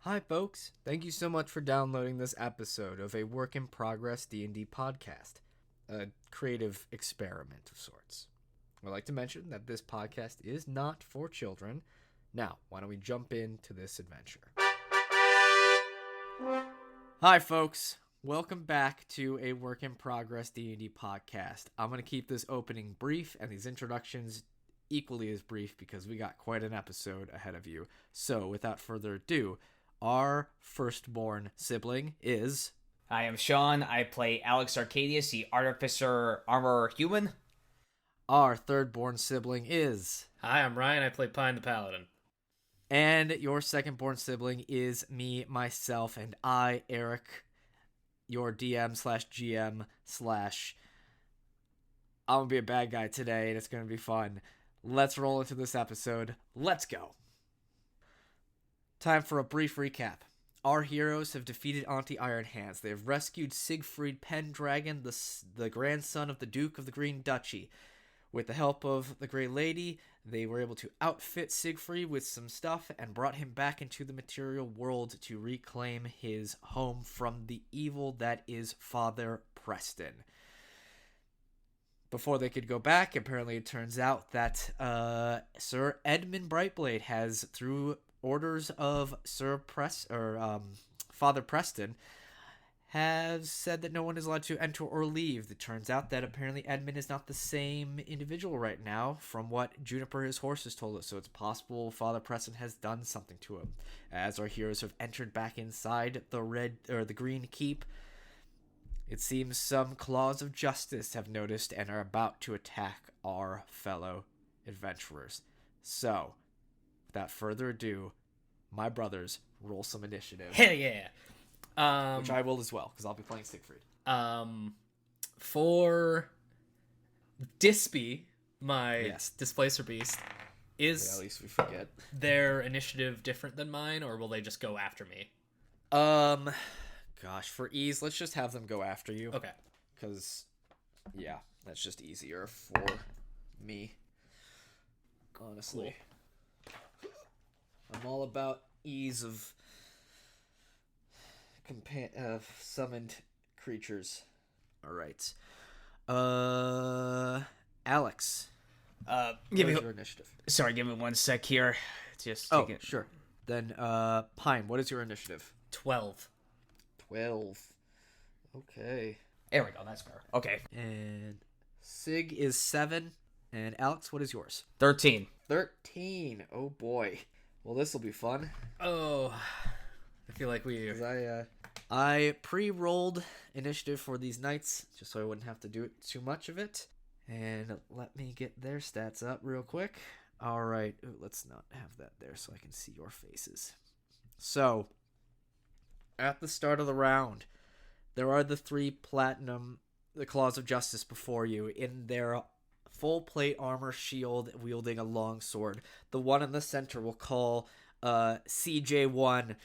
Hi folks, thank you so much for downloading this episode of a work in progress D&D podcast, a creative experiment of sorts. I'd like to mention that this podcast is not for children. Now, why don't we jump into this adventure? Hi folks, welcome back to a work in progress D&D podcast. I'm going to keep this opening brief and these introductions equally as brief because we got quite an episode ahead of you. So, without further ado, our firstborn sibling is... I am Sean. I play Alex Arcadis, the Artificer Armor Human. Our thirdborn sibling is... Hi, I'm Ryan. I play Pine the Paladin. And your secondborn sibling is me, myself, and I, Eric, your DM/GM/... I'm going to be a bad guy today, and it's going to be fun. Let's roll into this episode. Let's go. Time for a brief recap. Our heroes have defeated Anti-Iron Hands. They have rescued Siegfried Pendragon, the grandson of the Duke of the Green Duchy. With the help of the Grey Lady, they were able to outfit Siegfried with some stuff and brought him back into the material world to reclaim his home from the evil that is Father Preston. Before they could go back, apparently it turns out that Syr Edmund Brightblade has, through orders of Father Preston, has said that no one is allowed to enter or leave. It turns out that apparently Edmund is not the same individual right now from what Juniper, his horse, has told us, so it's possible Father Preston has done something to him. As our heroes have entered back inside the Green Keep, it seems some claws of justice have noticed and are about to attack our fellow adventurers. So, without further ado, my brothers, roll some initiative. Hell yeah! Which I will as well, because I'll be playing Siegfried. For Dispy, my Displacer Beast, is at least we forget. their initiative different than mine, or will they just go after me? Gosh, for ease, let's just have them go after you. Okay. Because, yeah, that's just easier for me. Honestly. Cool. I'm all about ease of summoned creatures. All right. Alex. Give me your initiative. Sorry, give me 1 sec here. Just Oh, take it. sure. Then, Pine, what is your initiative? 12. 12. Okay. There we go. That's fair. Okay. And Sig is 7. And Alex, what is yours? 13. 13. Oh boy. Well, this will be fun. Oh, I feel like we... I pre-rolled initiative for these knights, just so I wouldn't have to do it too much of it. And let me get their stats up real quick. All right. Ooh, let's not have that there so I can see your faces. So, at the start of the round, there are the 3 platinum, the Claws of Justice before you in their full plate armor shield wielding a long sword. The one in the center we'll call CJ1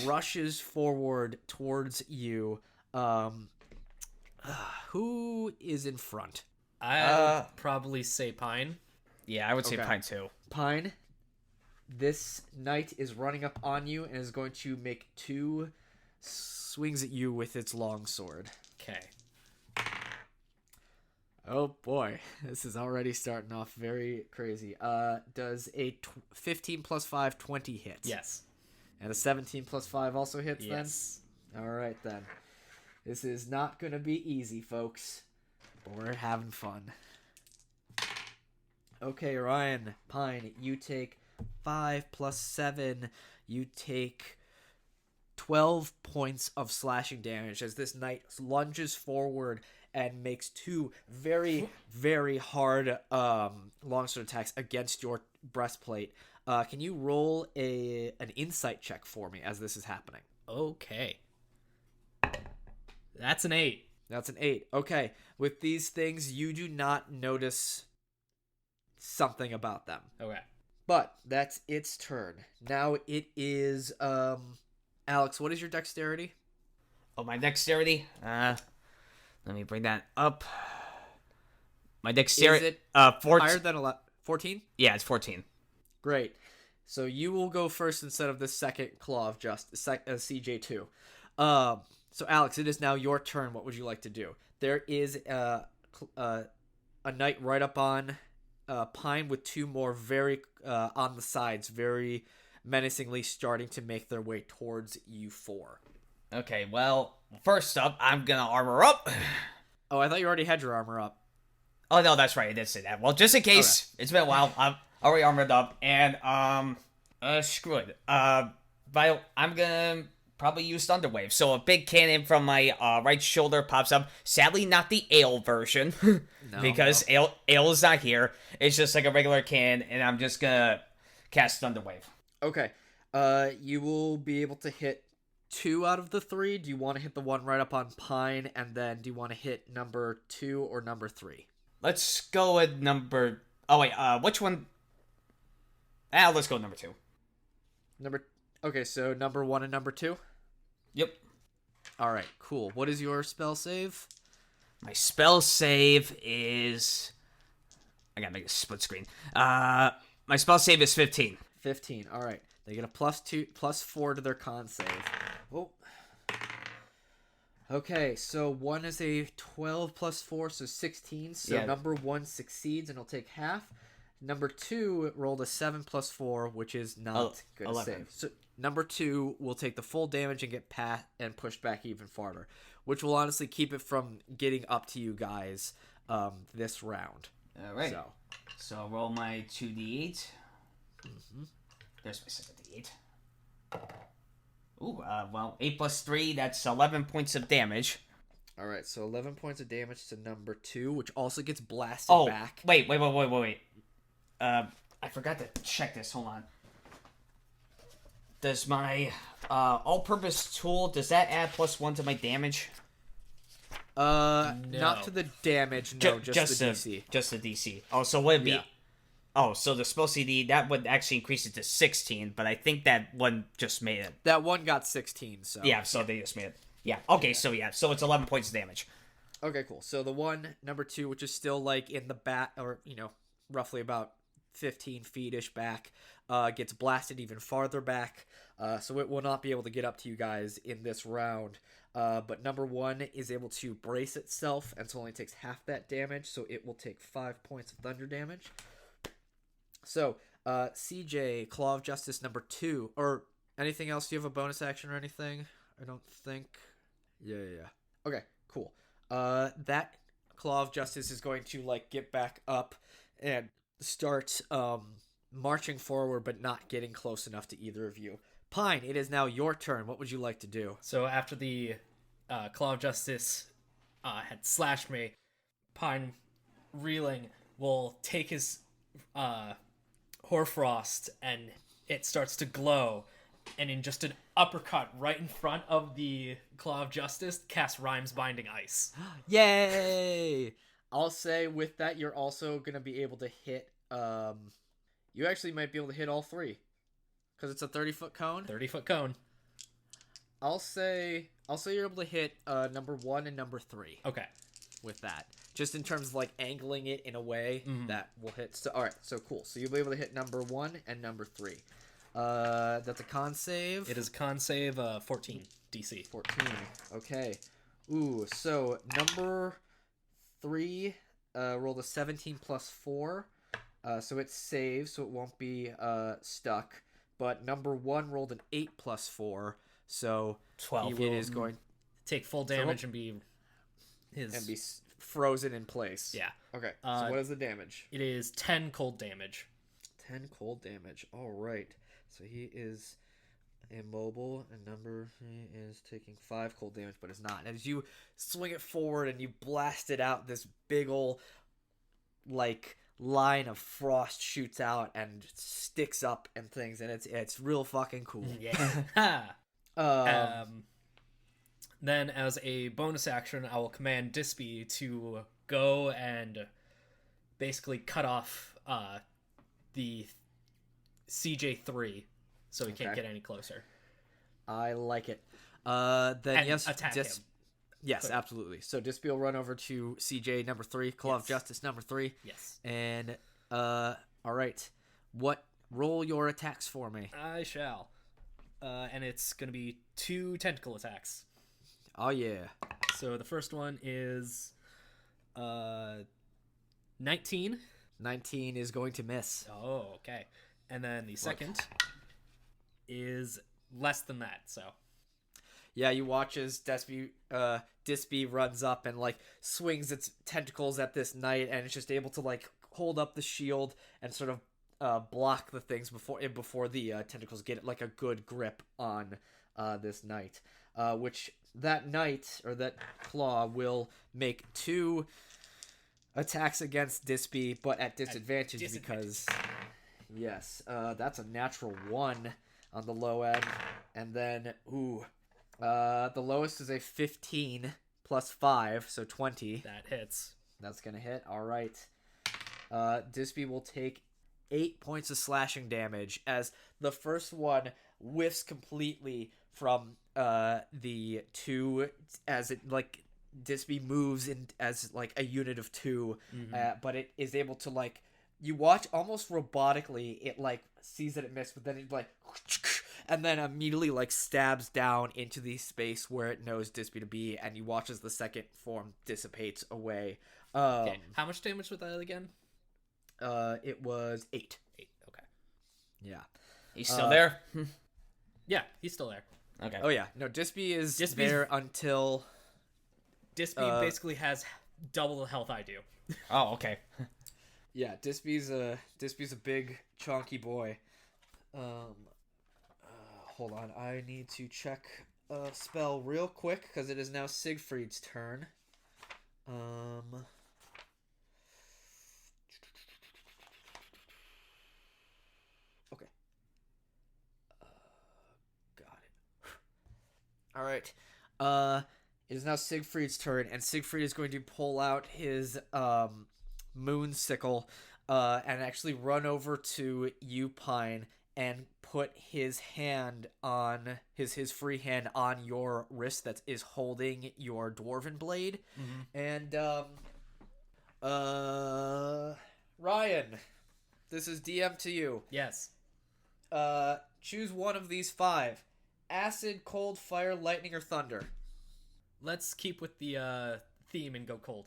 rushes forward towards you. Who is in front? I'd probably say Pine. Yeah, I would say Okay. Pine too. Pine, this knight is running up on you and is going to make 2 swings at you with its long sword. Okay. Oh boy, this is already starting off very crazy. Does a 15 plus 5, 20 hit? Yes. And a 17 plus 5 also hits Yes. then? Alright then. This is not going to be easy, folks. But we're having fun. Okay, Ryan, Pine, you take 5 plus 7. You take 12 points of slashing damage as this knight lunges forward and makes 2 very, very hard longsword attacks against your breastplate. Can you roll an insight check for me as this is happening? Okay. That's an 8. That's an 8. Okay. With these things, you do not notice something about them. Okay. But that's its turn. Now it is, Alex, what is your dexterity? Oh, my dexterity? Let me bring that up. My dexterity... Is it 14. higher than 14? Yeah, it's 14. Great. So you will go first instead of the second Claw of Justice, CJ2. So Alex, it is now your turn. What would you like to do? There is a knight right up on Pine with two more very on the sides, very menacingly starting to make their way towards you four. Okay, well, first up, I'm gonna armor up. Oh, I thought you already had your armor up. Oh, no, that's right. I did say that. Well, just in case. Okay. It's been a while. I'm already armored up. And, screw it. But I'm gonna probably use Thunderwave. So a big cannon from my right shoulder pops up. Sadly, not the ale version. Because ale is not here. It's just like a regular cannon. And I'm just gonna cast Thunderwave. Okay. You will be able to hit 2 out of the 3. Do you want to hit the one right up on Pine? And then do you want to hit number 2 or number 3? Let's go with number... Oh, wait, which one? Let's go with number 2. Okay, so number 1 and number 2? Yep. Alright, cool. What is your spell save? My spell save is... I gotta make a split screen. My spell save is 15. 15, alright. They get a +4 to their con save. Oh. Okay, so 1 is a 12 plus 4, so 16. So number 1 succeeds and it'll take half. Number 2 rolled a 7 plus 4, which is not good 11. save. So number 2 will take the full damage and get pushed back even farther, which will honestly keep it from getting up to you guys this round. All right. So I'll roll my 2d8. Mm-hmm. There's my second d8. Ooh, well, 8 plus 3, that's 11 points of damage. All right, so 11 points of damage to number 2, which also gets blasted back. Wait. I forgot to check this. Hold on. Does my all-purpose tool, does that add +1 to my damage? No. No. Not to the damage, no, just the DC. Just the DC. Oh, so would it be... Yeah. Oh, so the spell CD, that would actually increase it to 16, but I think that one just made it. That one got 16, so... Yeah, so they just made it. Yeah, okay, so it's 11 points of damage. Okay, cool. So the one, number 2, which is still, like, in the back, or, roughly about 15 feet-ish back, gets blasted even farther back, so it will not be able to get up to you guys in this round. But number 1 is able to brace itself, and so only takes half that damage, so it will take 5 points of thunder damage. So, CJ, Claw of Justice number 2, or anything else? Do you have a bonus action or anything? I don't think. Yeah. Okay, cool. That Claw of Justice is going to, get back up and start, marching forward, but not getting close enough to either of you. Pine, it is now your turn. What would you like to do? So after the Claw of Justice had slashed me, Pine, reeling, will take his Hoarfrost, and it starts to glow, and in just an uppercut right in front of the Claw of Justice, cast Rhymes Binding Ice. Yay! I'll say with that, you're also going to be able to hit, you actually might be able to hit all 3, because it's a 30-foot cone. 30-foot cone. I'll say you're able to hit number 1 and number 3. Okay. With that, just in terms of angling it in a way that will hit. So all right, so cool. So you'll be able to hit number 1 and number 3. That's a con save. It is con save 14 DC. 14. Okay. Ooh, so number 3 rolled a 17 plus 4. So it saves, so it won't be stuck. But number 1 rolled an 8 plus 4, so 12. It is going take full damage and be frozen in place. Yeah. Okay. So what is the damage? It is 10 cold damage. 10 cold damage. All right. So he is immobile, and number 3 is taking 5 cold damage, but is not. As you swing it forward and you blast it out, this big ol' line of frost shoots out and sticks up and things, and it's real fucking cool. Yeah. Then, as a bonus action, I will command Dispy to go and basically cut off the CJ3 so he can't get any closer. I like it. Then and yes, attack him. Yes, absolutely. So Dispy will run over to CJ number 3, Claw of Justice number 3. Yes. And all right. What Roll your attacks for me. I shall. And it's going to be 2 tentacle attacks. Oh, yeah. So the first one is 19. 19 is going to miss. Oh, okay. And then the second is less than that, so. Yeah, you watch as Dispy runs up and, like, swings its tentacles at this knight, and it's just able to, like, hold up the shield and sort of block the things before the tentacles get, like, a good grip on this knight. Which that knight, or that claw, will make 2 attacks against Dispy, but at disadvantage because... Yes, that's a natural 1 on the low end. And then, the lowest is a 15 plus 5, so 20. That hits. That's going to hit. All right. Dispy will take 8 points of slashing damage as the first one whiffs completely from the 2 as it, like, Dispy moves in as, like, a unit of 2, but it is able to, like, you watch almost robotically, it, like, sees that it missed, but then it, like, and then immediately, like, stabs down into the space where it knows Dispy to be, and you watch as the second form dissipates away. Okay. How much damage was that again? It was 8. 8, okay. Yeah. He's still there? Yeah, he's still there. Okay. Oh, yeah. No, Dispy's there until... Dispy basically has double the health I do. Oh, okay. Yeah, Dispy's a big, chunky boy. Hold on, I need to check a spell real quick, because it is now Siegfried's turn. Okay. Got it. Alright. It is now Siegfried's turn, and Siegfried is going to pull out his, moon sickle, and actually run over to Upine and put his hand on his free hand on your wrist that is holding your dwarven blade. And Ryan, this is DM to you. Yes. Choose one of these 5: acid, cold, fire, lightning, or thunder. Let's keep with the theme and go cold.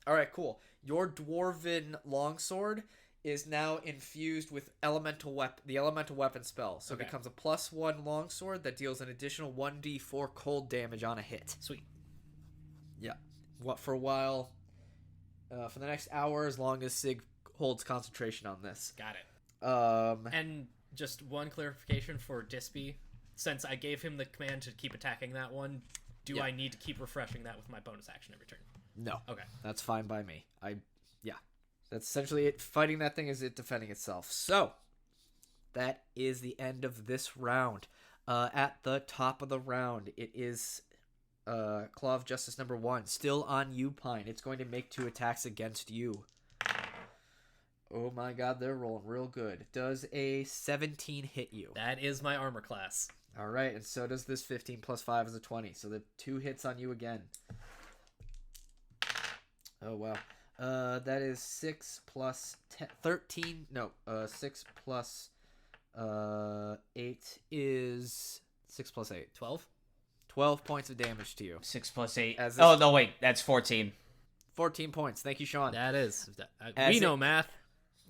All right, cool. Your dwarven longsword is now infused with the elemental weapon spell. So It becomes a +1 longsword that deals an additional 1d4 cold damage on a hit. Sweet. Yeah. For a while, for the next hour, as long as Sig holds concentration on this. Got it. And just one clarification for Dispy. Since I gave him the command to keep attacking that one, do I need to keep refreshing that with my bonus action every turn? No. Okay. That's fine by me. That's essentially it. Fighting that thing is it defending itself. So, that is the end of this round. At the top of the round, it is Claw of Justice number 1. Still on Upine. It's going to make 2 attacks against you. Oh my god, they're rolling real good. Does a 17 hit you? That is my armor class. Alright, and so does this 15 plus 5 is a 20. So the 2 hits on you again. Oh, wow. That is 6 plus 10, 13. No, 6 plus 8 is 6 plus 8. 12? 12 points of damage to you. 6 plus 8. As Oh, no, wait. That's 14. 14 points. Thank you, Sean. That is. As We know it- math.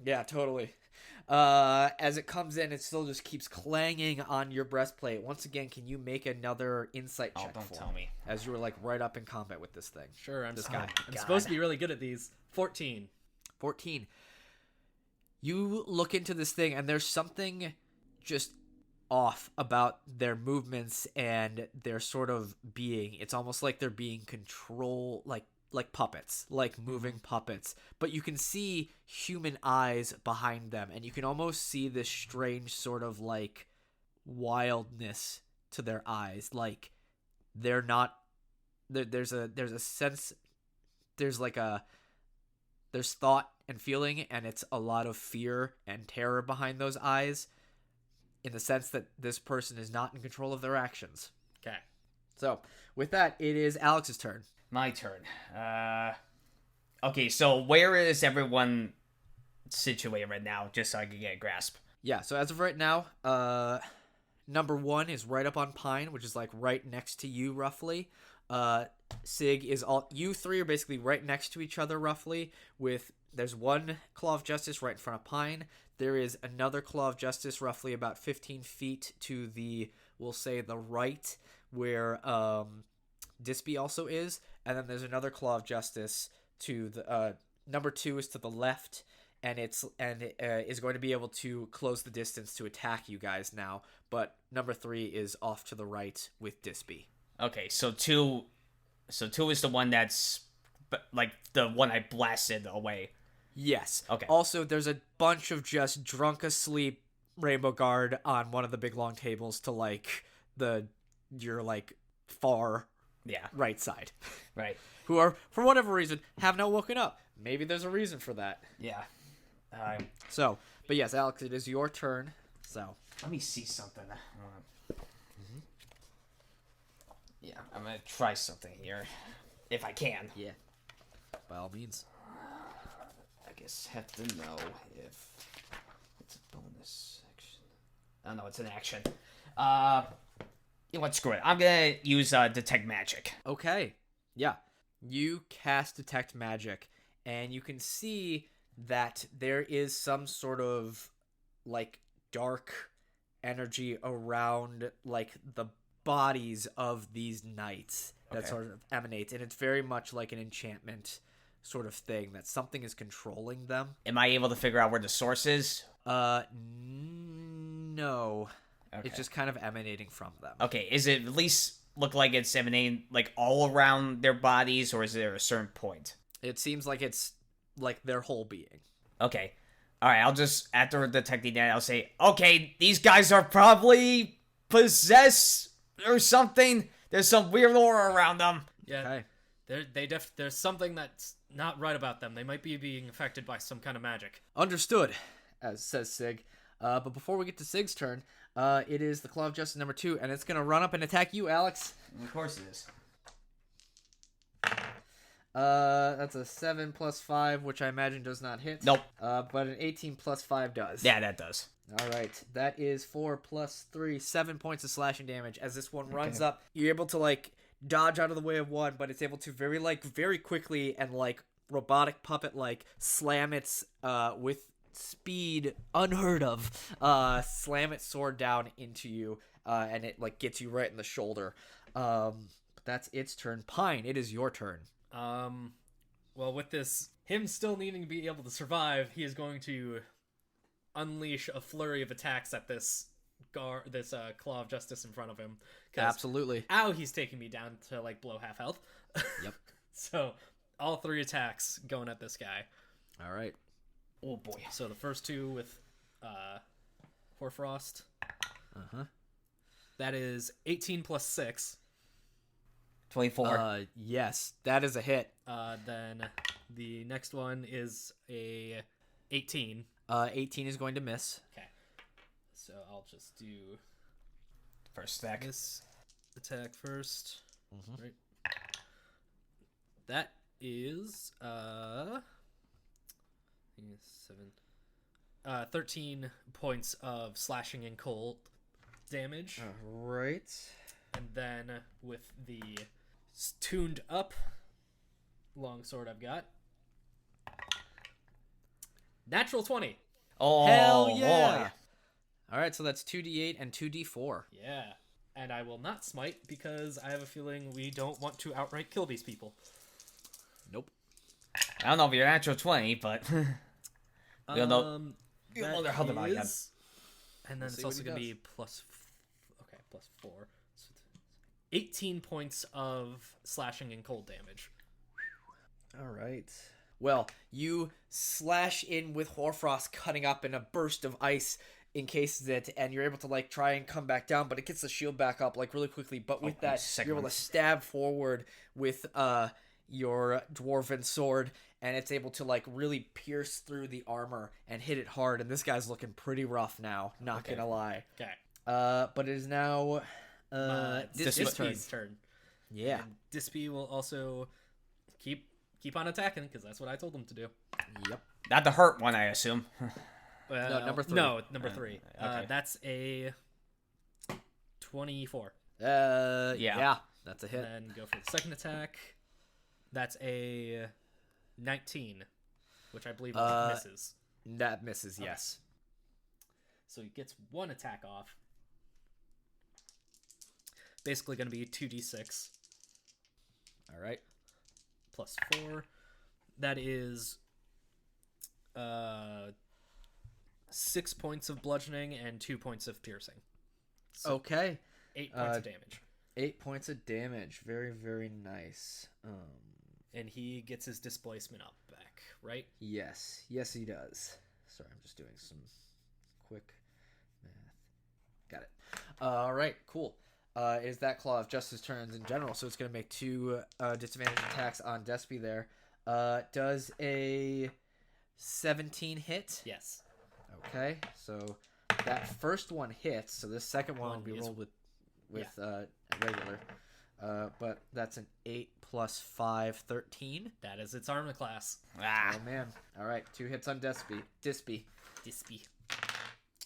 Yeah, totally. As it comes in, it still just keeps clanging on your breastplate. Once again, can you make another insight check don't for tell me. As you were, like, right up in combat with this thing. Sure, I'm This guy. I'm supposed to be really good at these. 14. 14. You look into this thing, and there's something just off about their movements and their sort of being. It's almost like they're being controlled, like puppets, like moving puppets. But you can see human eyes behind them, and you can almost see this strange sort of, like, wildness to their eyes. Like, they're not... There's a sense... There's thought and feeling, and it's a lot of fear and terror behind those eyes, in the sense that this person is not in control of their actions. Okay. So, with that, it is Alex's turn. My turn. Okay, so where is everyone situated right now, just so I can get a grasp? Yeah, so as of right now, number 1 is right up on Pine, which is like right next to you roughly. Sig is all, you three are basically right next to each other roughly, with there's one Claw of Justice right in front of Pine. There is another Claw of Justice roughly about 15 feet to the, we'll say, the right, where Dispy also is, and then there's another Claw of Justice to the number 2 is to the left, and it is going to be able to close the distance to attack you guys now, but number 3 is off to the right with Dispy. Okay, so two is the one that's like the one I blasted away. Yes. Okay. Also, there's a bunch of just drunk asleep Rainbow Guard on one of the big long tables to like your like far right side. Right. Who are, for whatever reason, have not woken up. Maybe there's a reason for that. Yeah. So, but yes, Alex, it is your turn. So let me see something. Yeah, I'm gonna try something here, if I can. Yeah. By all means. I guess have to know if it's a bonus action. Oh no, it's an action. You know what? Screw it. I'm gonna use detect magic. Okay. Yeah. You cast detect magic, and you can see that there is some sort of like dark energy around like the bodies of these knights that sort of emanates, and it's very much like an enchantment sort of thing, that something is controlling them. Am I able to figure out where the source is? No. Okay. It's just kind of emanating from them. Okay, is it at least look like it's emanating like all around their bodies, or is there a certain point? It seems like it's like their whole being. Okay. Alright, I'll just, after detecting that, I'll say, okay, these guys are probably possessed or something. There's some weird aura around them. Yeah. Okay. There's something that's not right about them. They might be being affected by some kind of magic. Understood, as says Sig. But before we get to Sig's turn, it is the Claw of Justice number 2, and it's going to run up and attack you, Alex. Of course it is. That's a 7 plus 5, which I imagine does not hit. Nope. But an 18 plus 5 does. Yeah, that does. All right, that is 4 plus 3, 7 points of slashing damage. As this one runs up, you're able to like dodge out of the way of one, but it's able to very quickly and like robotic puppet like slam its with speed unheard of, slam its sword down into you, and it like gets you right in the shoulder. That's its turn. Pine, it is your turn. Well, with this, him still needing to be able to survive, he is going to unleash a flurry of attacks at this Claw of Justice in front of him. Absolutely. Ow, he's taking me down to like below half health. Yep. So all 3 attacks going at this guy. All right. Oh boy. So the first 2 with Hoarfrost. That is 18 plus 6. 24. Yes, that is a hit. Then the next one is a 18. 18 is going to miss. Okay. So I'll just do First attack. this attack first. Right. That is 13 points of slashing and cold damage. All right. And then with the tuned up longsword I've got, natural 20. Oh, Hell yeah. boy. All right, so that's 2d8 and 2d4. Yeah. And I will not smite because I have a feeling we don't want to outright kill these people. Nope. I don't know if you're natural 20, but we don't know. You That don't know their health about yet. is- And then see it's what also he going to does. be plus 4. So 18 points of slashing and cold damage. All right. Well, you slash in with Hoarfrost cutting up, and a burst of ice encases it, and you're able to like try and come back down, but it gets the shield back up like really quickly. But with that, you're able to stab forward with your dwarven sword, and it's able to like really pierce through the armor and hit it hard. And this guy's looking pretty rough now, not gonna lie. Okay. But it is now Dispy's turn. Yeah. And Dispy will also keep on attacking because that's what I told him to do. Yep. Not the hurt one, I assume. No, number 3. No, number 3. Okay. That's a 24. Yeah, that's a hit. And then go for the second attack. That's a 19, which I believe misses. That misses, yes. So he gets 1 attack off. Basically going to be 2d6. All right. Plus 4. That is 6 points of bludgeoning and 2 points of piercing. So Okay. 8 points of damage. 8 points of damage. Very, very nice. And he gets his displacement up back, right? Yes. Yes, he does. Sorry, I'm just doing some quick math. Got it. All right, cool. Is that Claw of Justice turns in general, so it's going to make 2 disadvantage attacks on Despy there. Does a 17 hit? Yes. Okay, so that first one hits, so this second one will be rolled with regular. But that's an 8 plus 5, 13. That is its armor class. Ah. Oh, man. All right, 2 hits on Dispy. Dispy.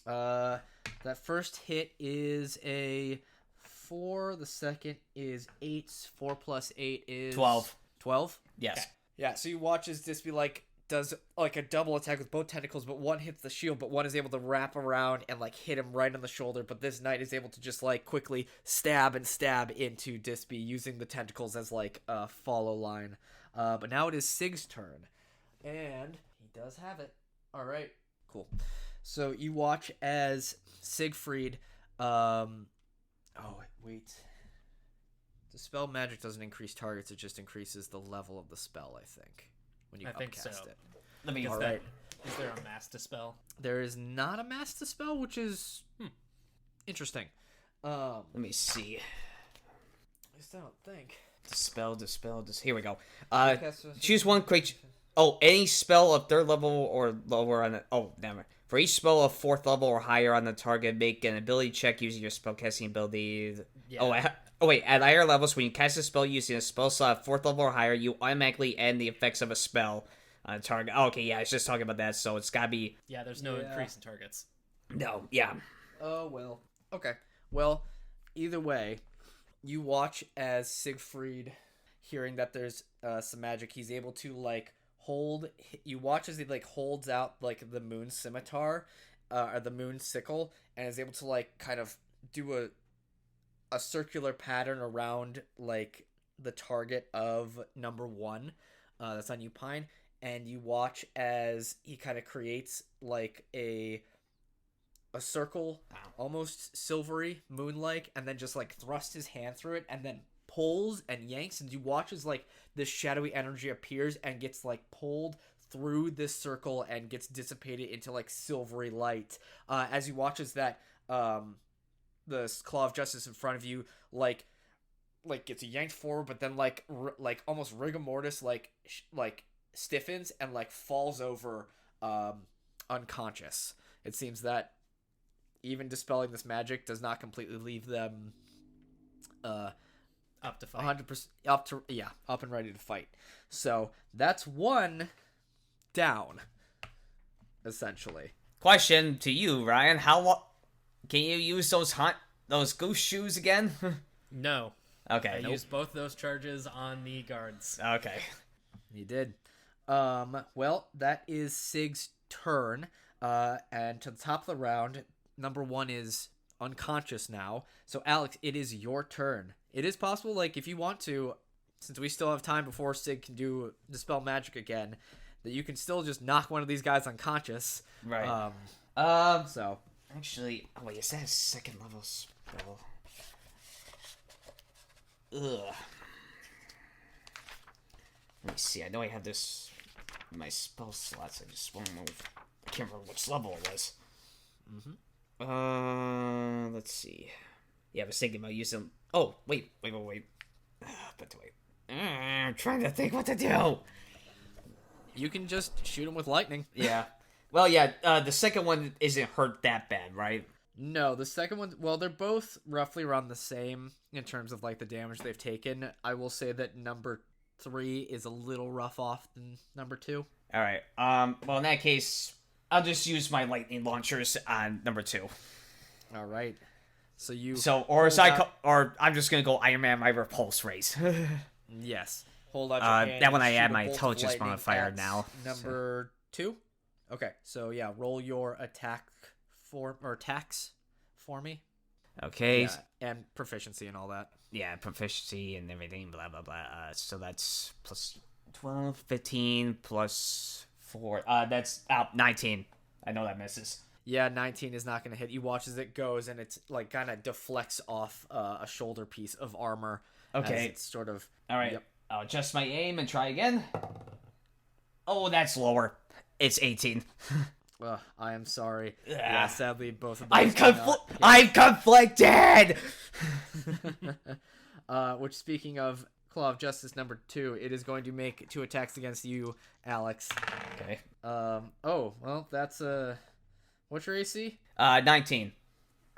That first hit is a 4. The second is 8. 4 plus 8 is... 12. 12? Yes. Okay. Yeah, so you watch as Dispy, does, a double attack with both tentacles, but one hits the shield, but one is able to wrap around and, hit him right on the shoulder, but this knight is able to just, quickly stab into Dispy using the tentacles as, a follow line. But now it is Sig's turn, and he does have it. All right, cool. So you watch as Siegfried, wait. Dispel magic doesn't increase targets, it just increases the level of the spell, I think, when you upcast it. Let me. Is All that- right. Is there a mass dispel? There is not a mass dispel, which is interesting. Let me see. At least I don't think. Dispel. Here we go. Cast- Choose one creature. Oh, any spell of 3rd level or lower on the. Oh, never. For each spell of 4th level or higher on the target, make an ability check using your spellcasting ability. Yeah. Wait. At higher levels, when you cast a spell using a spell slot of 4th level or higher, you automatically end the effects of a spell on a target. Oh, okay, yeah, I was just talking about that, so it's gotta be. Yeah, there's no increase in targets. No, yeah. Oh, well. Okay. Well, either way, you watch as Siegfried, hearing that there's some magic, he's able to, hold. You watch as he, holds out, the moon scimitar, or the moon sickle, and is able to, kind of do a circular pattern around, the target of number 1 that's on you, Pine, and you watch as he kind of creates, a circle, almost silvery, moon-like, and then just, thrusts his hand through it, and then pulls and yanks, and you watch as, this shadowy energy appears and gets, pulled through this circle and gets dissipated into, silvery light. As you watch as that, the Claw of Justice in front of you, gets yanked forward, but then, almost rigor mortis, stiffens and, falls over, unconscious. It seems that even dispelling this magic does not completely leave them Up to fight. 100% up and ready to fight. So that's 1 down, essentially. Question to you, Ryan. How long can you use those goose shoes again? No. Okay. I used both those charges on the guards. Okay. He did. Well, that is Sig's turn. And to the top of the round, number 1 is unconscious now. So, Alex, it is your turn. It is possible, if you want to, since we still have time before Sig can dispel magic again, that you can still just knock one of these guys unconscious. Right. So. Actually, wait, is that a 2nd level spell? Ugh. Let me see. I know I have this in my spell slots. I just won't move. I can't remember which level it was. Let's see. Yeah, I was thinking about using. Oh, wait. But wait. I'm trying to think what to do. You can just shoot him with lightning. Yeah. Well, yeah. The second one isn't hurt that bad, right? No, the second one, well, they're both roughly around the same in terms of, the damage they've taken. I will say that number 3 is a little rough off than number 2. All right. Well, in that case, I'll just use my lightning launchers on number 2. All right. So you. Or I'm just gonna go Iron Man my repulse raise. Yes. Hold out your hand. That one and I shoot add a my bolt of intelligence lightning modifier at now. Number 2. Okay. So yeah, roll your attacks for me. Okay. Yeah, and proficiency and all that. Yeah, proficiency and everything, blah, blah, blah. So that's plus 12, 15, plus 4. That's 19. I know that misses. Yeah, 19 is not going to hit. You watch as it goes, and it's like kind of deflects off a shoulder piece of armor. Okay. It's sort of. All right. Yep. I'll adjust my aim and try again. Oh, that's lower. It's 18. I am sorry. Yeah, sadly, both of those. I'm conflicted! Which, speaking of Claw of Justice number 2, it is going to make 2 attacks against you, Alex. Okay. Oh, well, that's what's your AC? 19.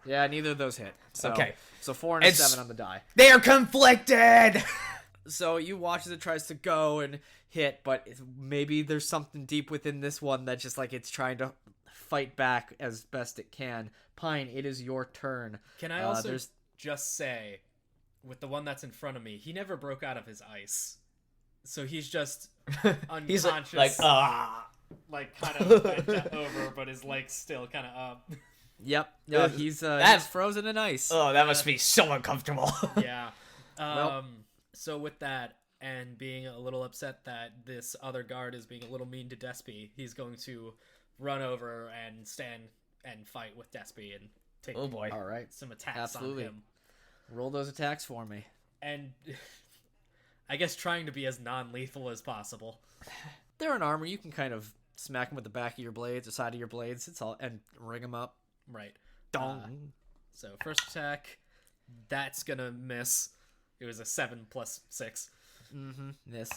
Yeah, neither of those hit. So, Okay. So 4 and a 7 on the die. They're conflicted! So you watch as it tries to go and hit, but maybe there's something deep within this one that just like it's trying to fight back as best it can. Pine, it is your turn. Can I also just say, with the one that's in front of me, he never broke out of his ice. So he's just unconscious. He's like kind of bent over, but his legs still kind of up. Yep. No, he's frozen in ice. Oh, that must be so uncomfortable. Yeah. So with that, and being a little upset that this other guard is being a little mean to Despy, he's going to run over and stand and fight with Despy and take all right. some attacks on him. Roll those attacks for me. And I guess trying to be as non-lethal as possible. They're in armor. You can kind of smack them with the back of your blades or side of your blades. It's all and ring them up. Right. Dong. So first attack, that's gonna miss. It was a 7 plus 6. Miss.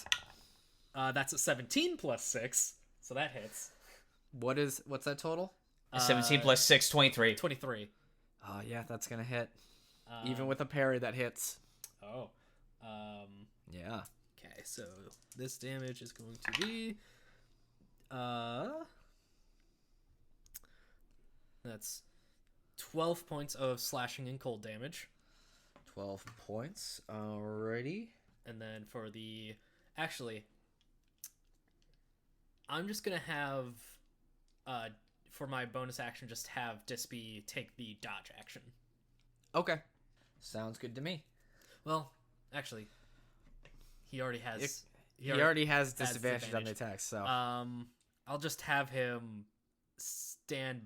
That's a 17 plus 6, so that hits. What's that total? 17 plus 6, 23. 23. Oh yeah, that's gonna hit. Even with a parry, that hits. Oh. Yeah. Okay, so this damage is going to be that's 12 points of slashing and cold damage. 12 points. Alrighty. And then for the... Actually, I'm just going to have, for my bonus action, just have Despy take the dodge action. Okay. Sounds good to me. Well, actually, he already has... He already has disadvantage on the attacks, so... I'll just have him stand...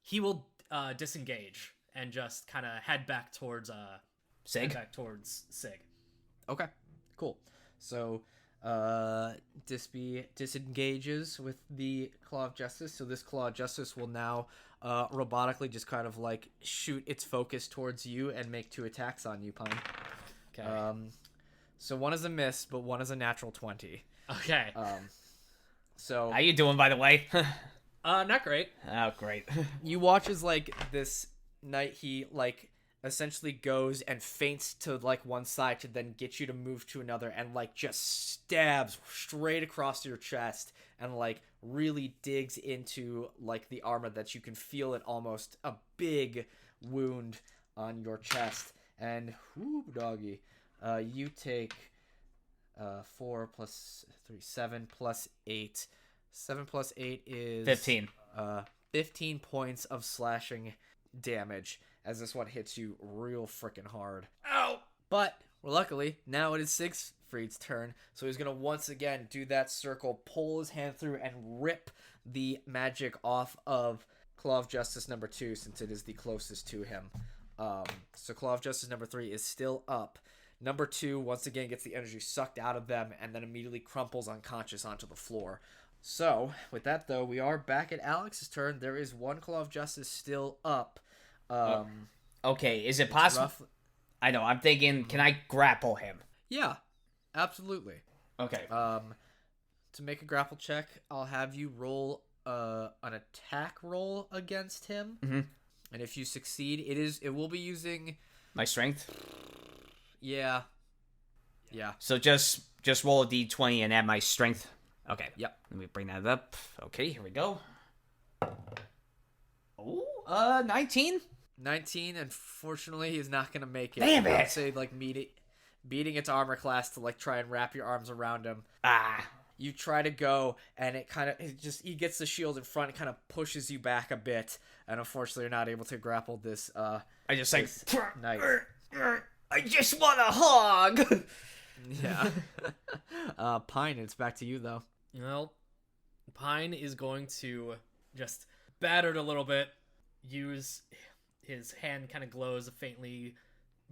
He will disengage and just kind of head back towards Sig. Okay, cool. So Despy disengages with the Claw of Justice. So this Claw of Justice will now robotically just kind of like shoot its focus towards you and make 2 attacks on you, Pine. Okay. So one is a miss, but one is a natural 20. Okay. So how you doing, by the way? Not great. Oh, great. You watch as like this knight, he like essentially goes and feints to like one side to then get you to move to another and like just stabs straight across your chest and like really digs into like the armor that you can feel it almost a big wound on your chest. And whoo doggy, you take 4 plus 3, 7 plus 8. 7 plus 8 is 15. 15 points of slashing damage as this one hits you real freaking hard. Ow! But luckily, now it is Siegfried's turn, so he's gonna once again do that circle, pull his hand through, and rip the magic off of Claw of Justice number 2 since it is the closest to him. So Claw of Justice number 3 is still up. Number 2 once again gets the energy sucked out of them and then immediately crumples unconscious onto the floor. So, with that though, we are back at Alex's turn. There is one Claw of Justice still up. Okay, is it possible? I know, I'm thinking, can I grapple him? Yeah, absolutely. Okay. To make a grapple check, I'll have you roll an attack roll against him. Mm-hmm. And if you succeed, it will be using... My strength? Yeah. So just roll a d20 and add my strength? Okay. Yep. Let me bring that up. Okay, here we go. Oh, 19? 19, unfortunately, he's not going to make it. Damn I would it! say, like, beating its armor class to, like, try and wrap your arms around him. Ah. You try to go, and he gets the shield in front, and kind of pushes you back a bit, and unfortunately, you're not able to grapple this, I just like, knight. I just want a hog! Yeah. Pine, it's back to you, though. Well, Pine is going to just batter it a little bit, use his hand kind of glows a faintly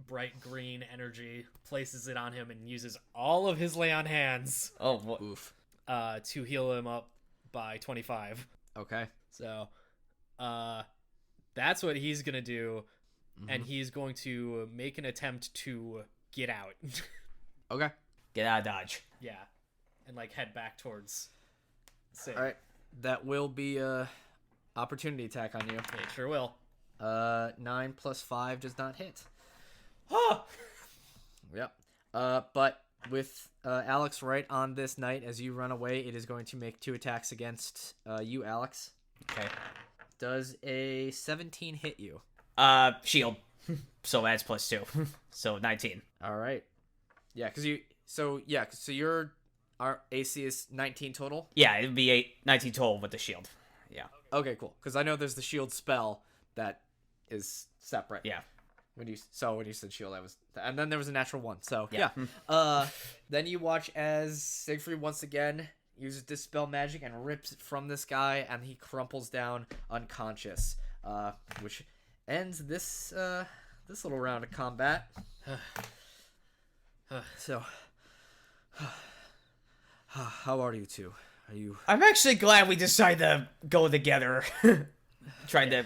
bright green energy, places it on him, and uses all of his lay on hands Oh, what? Oof. to heal him up by 25. Okay. So that's what he's going to do, and he's going to make an attempt to get out. Okay. Get out of Dodge. Yeah, and like head back towards Syr. All right. That will be a opportunity attack on you. It sure will. 9 plus 5 does not hit. Oh! Yep. But with Alex right on this knight as you run away, it is going to make 2 attacks against you, Alex. Okay. Does a 17 hit you? Shield. So that's +2. So 19. All right. Yeah, because so your our AC is 19 total. Yeah, it'd be 19 total with the shield. Yeah. Okay, cool. Because I know there's the shield spell that is separate. Yeah. When you said shield, and then there was a natural 1. So Yeah. then you watch as Siegfried once again uses dispel magic and rips it from this guy, and he crumples down unconscious, which ends this little round of combat. So, how are you two? Are you? I'm actually glad we decided to go together. Trying to.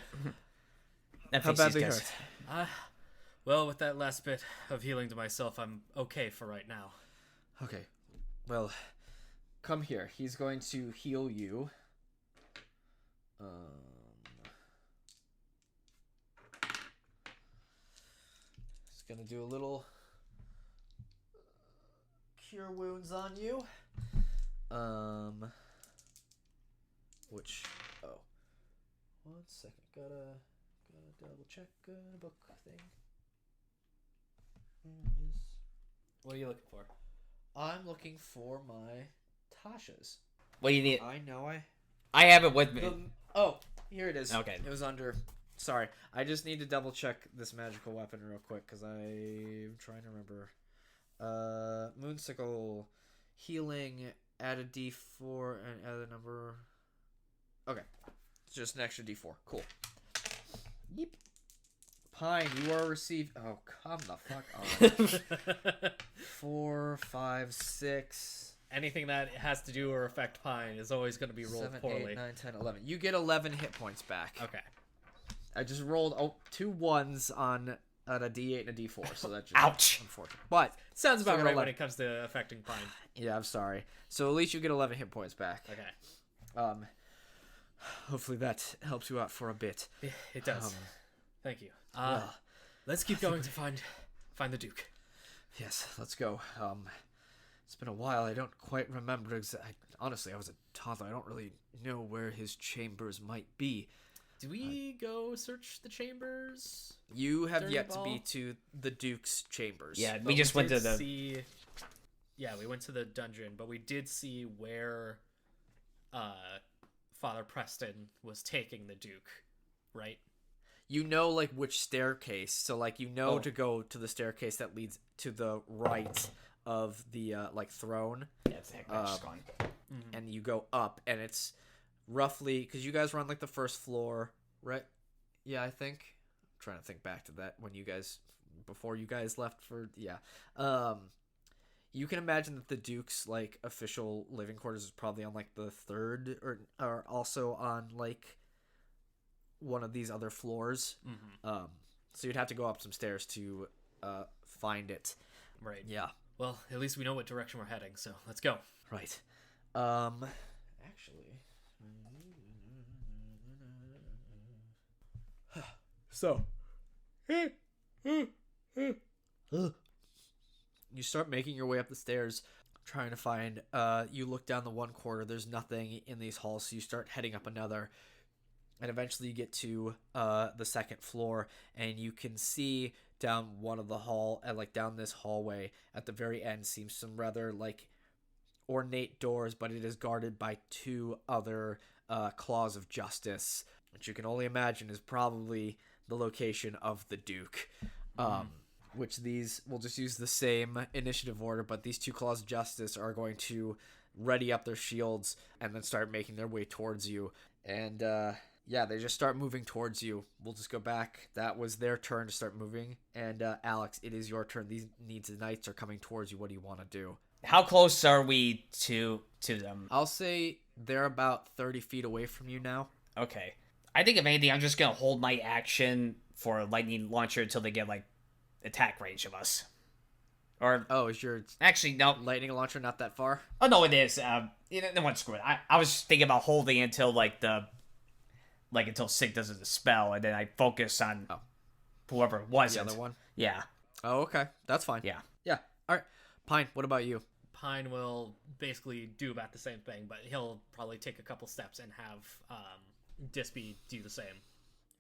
How badly hurt? Well, with that last bit of healing to myself, I'm okay for right now. Okay, well, come here. He's going to heal you. He's gonna do a little cure wounds on you. Which, oh, 1 second. Gotta double check book thing. Where is? What are you looking for? I'm looking for my Tasha's. What do you need? I know I have it with me. Oh, here it is. Okay. It was under. Sorry, I just need to double check this magical weapon real quick because I'm trying to remember. Moonsicle, healing, add a D4 and add a number. Okay, it's just an extra D4. Cool. Yep. Pine, you are received. Oh, come the fuck on. 4, 5, 6. Anything that has to do or affect Pine is always going to be rolled 7, poorly. 8, 9, 10, 11. You get 11 hit points back. Okay. I just rolled 2 1s on a D8 and a D4, so that's just Ouch. unfortunate. But Sounds about still got right when 11. it comes to affecting Pine. Yeah, I'm sorry. So at least you get 11 hit points back. Okay. Hopefully that helps you out for a bit. It does. Thank you. Well, Let's keep going to find the Duke. yes, let's go. It's been a while. I don't quite remember honestly, I was a toddler. I don't really know where his chambers might be. Do we go search the chambers? You have During yet the to be ball? to the Duke's chambers. Yeah, But we just went to did the. see... Yeah, we went to the dungeon, but we did see where Father Preston was taking the Duke, right? You know, like, which staircase. So, like, you know Oh. to go to the staircase that leads to the right of the, like, throne. Yeah, it's just gone. And you go up, and it's roughly... Because you guys were on, like, the first floor, right? Yeah, I think. I'm trying to think back to that when you guys... Before you guys left for... Yeah. You can imagine that the Duke's, like, official living quarters is probably on, like, the third... Or also on, like... one of these other floors. So you'd have to go up some stairs to find it. Right. Yeah. Well, at least we know what direction we're heading, so let's go. Right. Actually. So. You start making your way up the stairs. trying to find. You look down the one corridor. There's nothing in these halls, so you start heading up another, and eventually you get to the second floor, and you can see down one of the hall, and like down this hallway at the very end seems some rather like ornate doors, but it is guarded by two other claws of justice, which you can only imagine is probably the location of the Duke. Which these, we'll just use the same initiative order, but these two claws of justice are going to ready up their shields and then start making their way towards you. And yeah, they just start moving towards you. We'll just go back. That was their turn to start moving. And Alex, it is your turn. These knights are coming towards you. What do you want to do? How close are we to them? I'll say they're about 30 feet away from you now. Okay. I think if anything, I'm just gonna hold my action for a lightning launcher until they get like attack range of us. Or is your actually no lightning launcher not that far? Oh no, it is. You know what? Screw it. I was thinking about holding until until Sig does a spell, and then I focus on whoever it was. The other one. Yeah. Oh, okay, that's fine. Yeah. Yeah. All right, Pine. What about you? Pine will basically do about the same thing, but he'll probably take a couple steps and have Dispy do the same.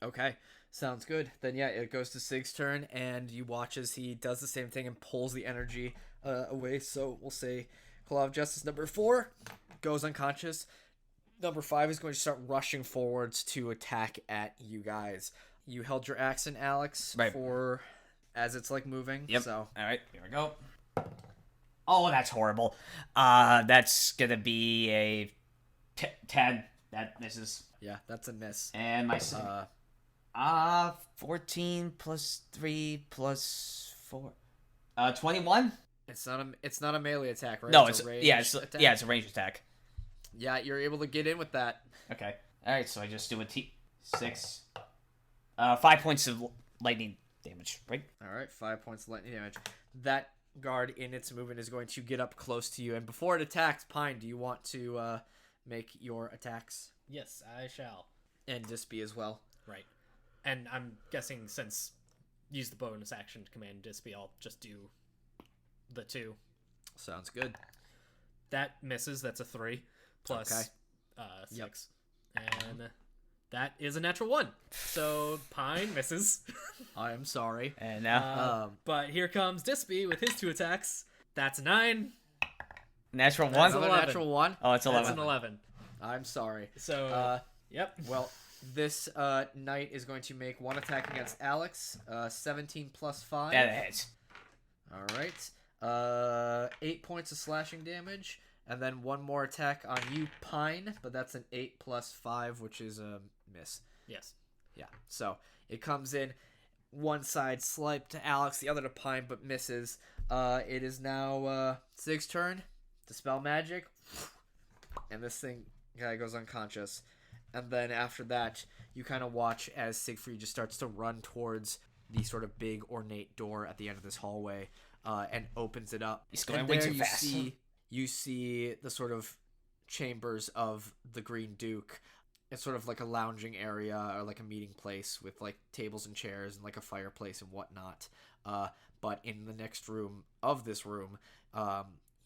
Okay, sounds good. Then yeah, it goes to Sig's turn, and you watch as he does the same thing and pulls the energy away. So we'll say Claw of Justice number 4 goes unconscious. Number 5 is going to start rushing forwards to attack at you guys. You held your action, Alex, right, for as it's like moving. Yep. So all right, here we go. Oh, that's horrible. That's gonna be a 10. That misses. Yeah, that's a miss. And my 14 plus 3 plus 4. 21? It's not a melee attack, right? No, it's a ranged attack. It's a ranged attack. Yeah, you're able to get in with that. Okay. All right, so I just do a T6. 5 points of lightning damage, right? All right, 5 points of lightning damage. That guard in its movement is going to get up close to you, and before it attacks, Pine, do you want to make your attacks? Yes, I shall. And Dispy as well. Right. And I'm guessing since use the bonus action to command Dispy, I'll just do the 2. Sounds good. That misses. That's a 3 plus okay. 6. Yep. And that is a natural 1. So Pine misses. I am sorry. And now, but here comes Dispy with his 2 attacks. That's 9. Natural 1. Another natural 1. Oh, it's 11. That's an 11. I'm sorry. So yep. Well, this knight is going to make 1 attack against Alex. 17 plus 5. That hits. All right. 8 points of slashing damage. And then 1 more attack on you, Pine, but that's an 8 plus 5, which is a miss. Yes. Yeah, so it comes in, one side slipe to Alex, the other to Pine, but misses. It is now Sig's turn to spell magic, and this thing guy goes unconscious. And then after that, you kind of watch as Siegfried just starts to run towards the sort of big ornate door at the end of this hallway, and opens it up. He's going and way there too fast. You see the sort of chambers of the Green Duke. It's sort of like a lounging area or like a meeting place with like tables and chairs and like a fireplace and whatnot. But in the next room of this room,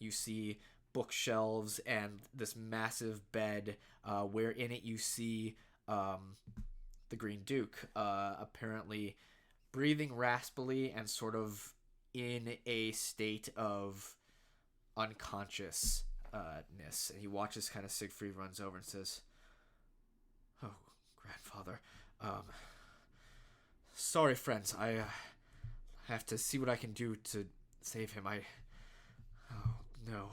you see bookshelves and this massive bed, where in it you see the Green Duke apparently breathing raspily and sort of in a state of unconsciousness. And he watches kind of Siegfried runs over and says, "Oh, grandfather, sorry friends, I have to see what I can do to save him. Oh no."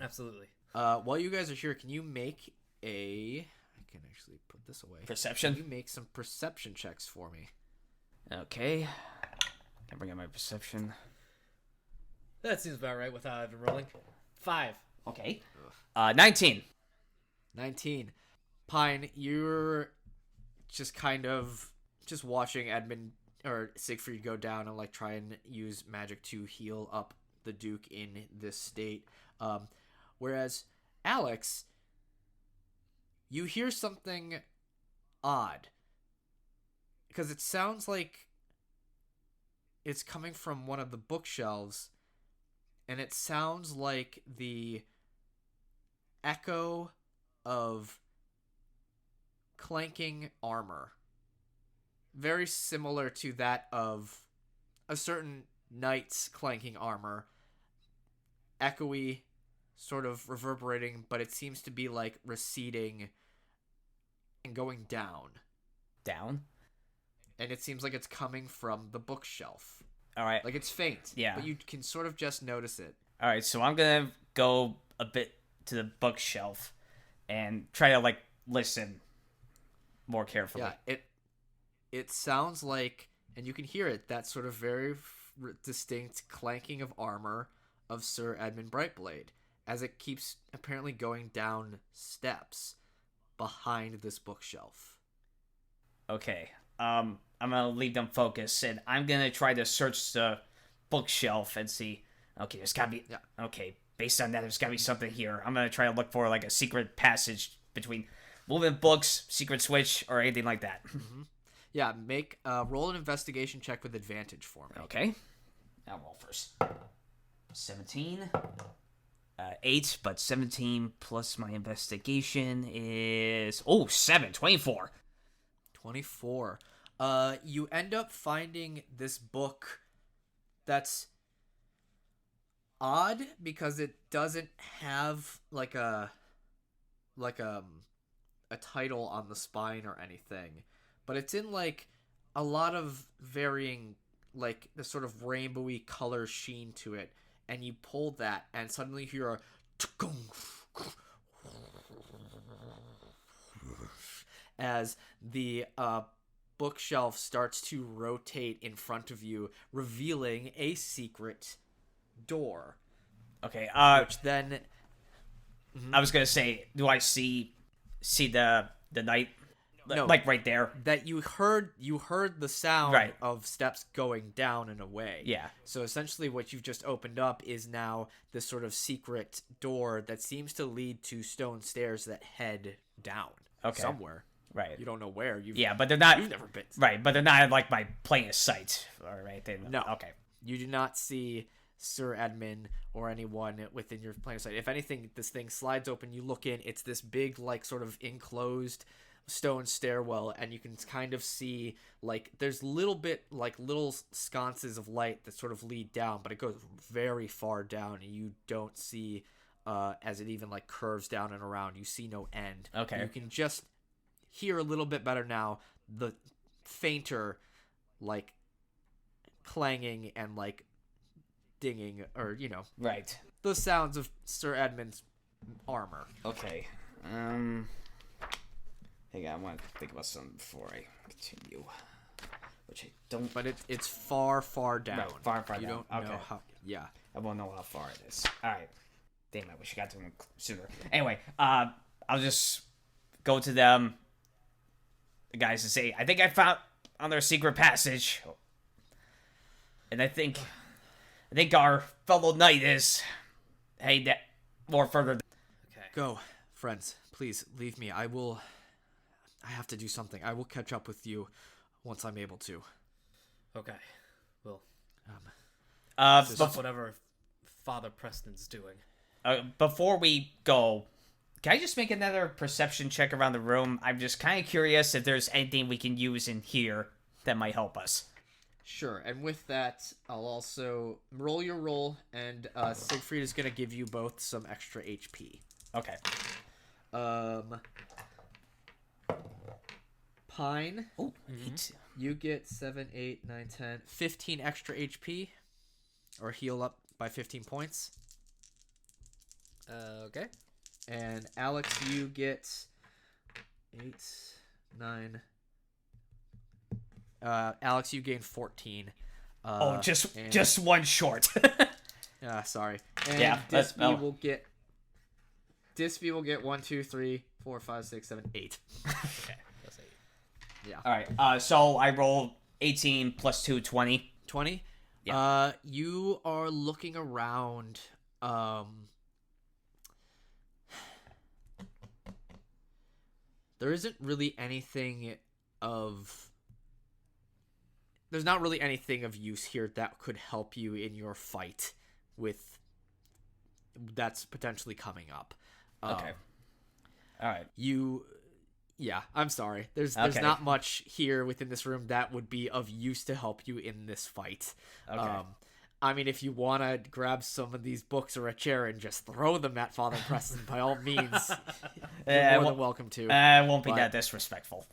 Absolutely. While you guys are here, can you make I can actually put this away. Perception? Can you make some perception checks for me? Okay. I bring up my perception. That seems about right without even rolling. 5. Okay. 19. 19. Pine, you're just kind of just watching Edmund or Siegfried go down and like try and use magic to heal up the Duke in this state. Whereas Alex, you hear something odd because it sounds like it's coming from one of the bookshelves, and it sounds like the echo of clanking armor. Very similar to that of a certain knight's clanking armor. Echoey, sort of reverberating, but it seems to be like receding and going down. Down? And it seems like it's coming from the bookshelf. All right. Like it's faint. Yeah. But you can sort of just notice it. All right, so I'm going to go a bit to the bookshelf and try to, like, listen more carefully. Yeah, it sounds like, and you can hear it, that sort of very distinct clanking of armor of Syr Edmund Brightblade, as it keeps apparently going down steps behind this bookshelf. Okay, I'm gonna leave them focused, and I'm gonna try to search the bookshelf and see. Okay, there's gotta be. Yeah. Okay, based on that, there's gotta be something here. I'm gonna try to look for like a secret passage between moving books, secret switch, or anything like that. Mm-hmm. Yeah, make roll an investigation check with advantage for me. Okay, I'll roll first. 17. 8, but 17 plus my investigation is 7, 24. 24. You end up finding this book that's odd because it doesn't have like a title on the spine or anything, but it's in like a lot of varying, like the sort of rainbowy color sheen to it, and you pull that and suddenly you hear a as the bookshelf starts to rotate in front of you, revealing a secret door. Okay, Which then... I was gonna say, do I see the knight? No. Like right there. That you heard the sound Right. of steps going down and away. Yeah. So essentially what you've just opened up is now this sort of secret door that seems to lead to stone stairs that head down. Okay. Somewhere. Right. You don't know where. But they're not. You've never been. Right, but they're not like my plain of sight. All right. No. Okay. You do not see Syr Edmund or anyone within your plane of sight. If anything, this thing slides open, you look in, it's this big, like, sort of enclosed stone stairwell, and you can kind of see, like, there's little sconces of light that sort of lead down, but it goes very far down, and you don't see, as it even, like, curves down and around, you see no end. Okay. You can just hear a little bit better now the fainter, like, clanging and, like, dinging, or, you know, Right. the sounds of Syr Edmund's armor. Okay. Hang on, I want to think about something before I continue. Which I don't. But it's far, far down. Right, far you down. don't Okay. know how. Yeah. I won't know how far it is. Alright. Damn, I wish I got to them sooner. Anyway, I'll just go to them, the guys, and say, I think I found on their secret passage. And I think our fellow knight is heading more further. Okay. Go, friends. Please leave me. I have to do something. I will catch up with you once I'm able to. Okay. Well, whatever Father Preston's doing. Before we go, can I just make another perception check around the room? I'm just kind of curious if there's anything we can use in here that might help us. Sure, and with that, I'll also roll your roll, and Siegfried is going to give you both some extra HP. Okay. Pine, Oh, 8. you get 7, 8, 9, 10, 15 extra HP, or heal up by 15 points. Okay. And Alex, you get 8, 9. Alex, you gain 14. Just one short. Sorry. And Yeah, Dispy will get. Dispy will get 1, 2, 3, 4, 5, 6, 7, 8. Okay. That's 8. Yeah. All right. So I rolled 18 plus 2, 20. 20. Yeah. You are looking around. There isn't really anything of. There's not really anything of use here that could help you in your fight with that's potentially coming up. Okay. All right. Yeah, I'm sorry. There's Okay. not much here within this room that would be of use to help you in this fight. Okay. I mean, if you want to grab some of these books or a chair and just throw them at Father Preston, by all means, you're more than welcome to. I won't be that disrespectful.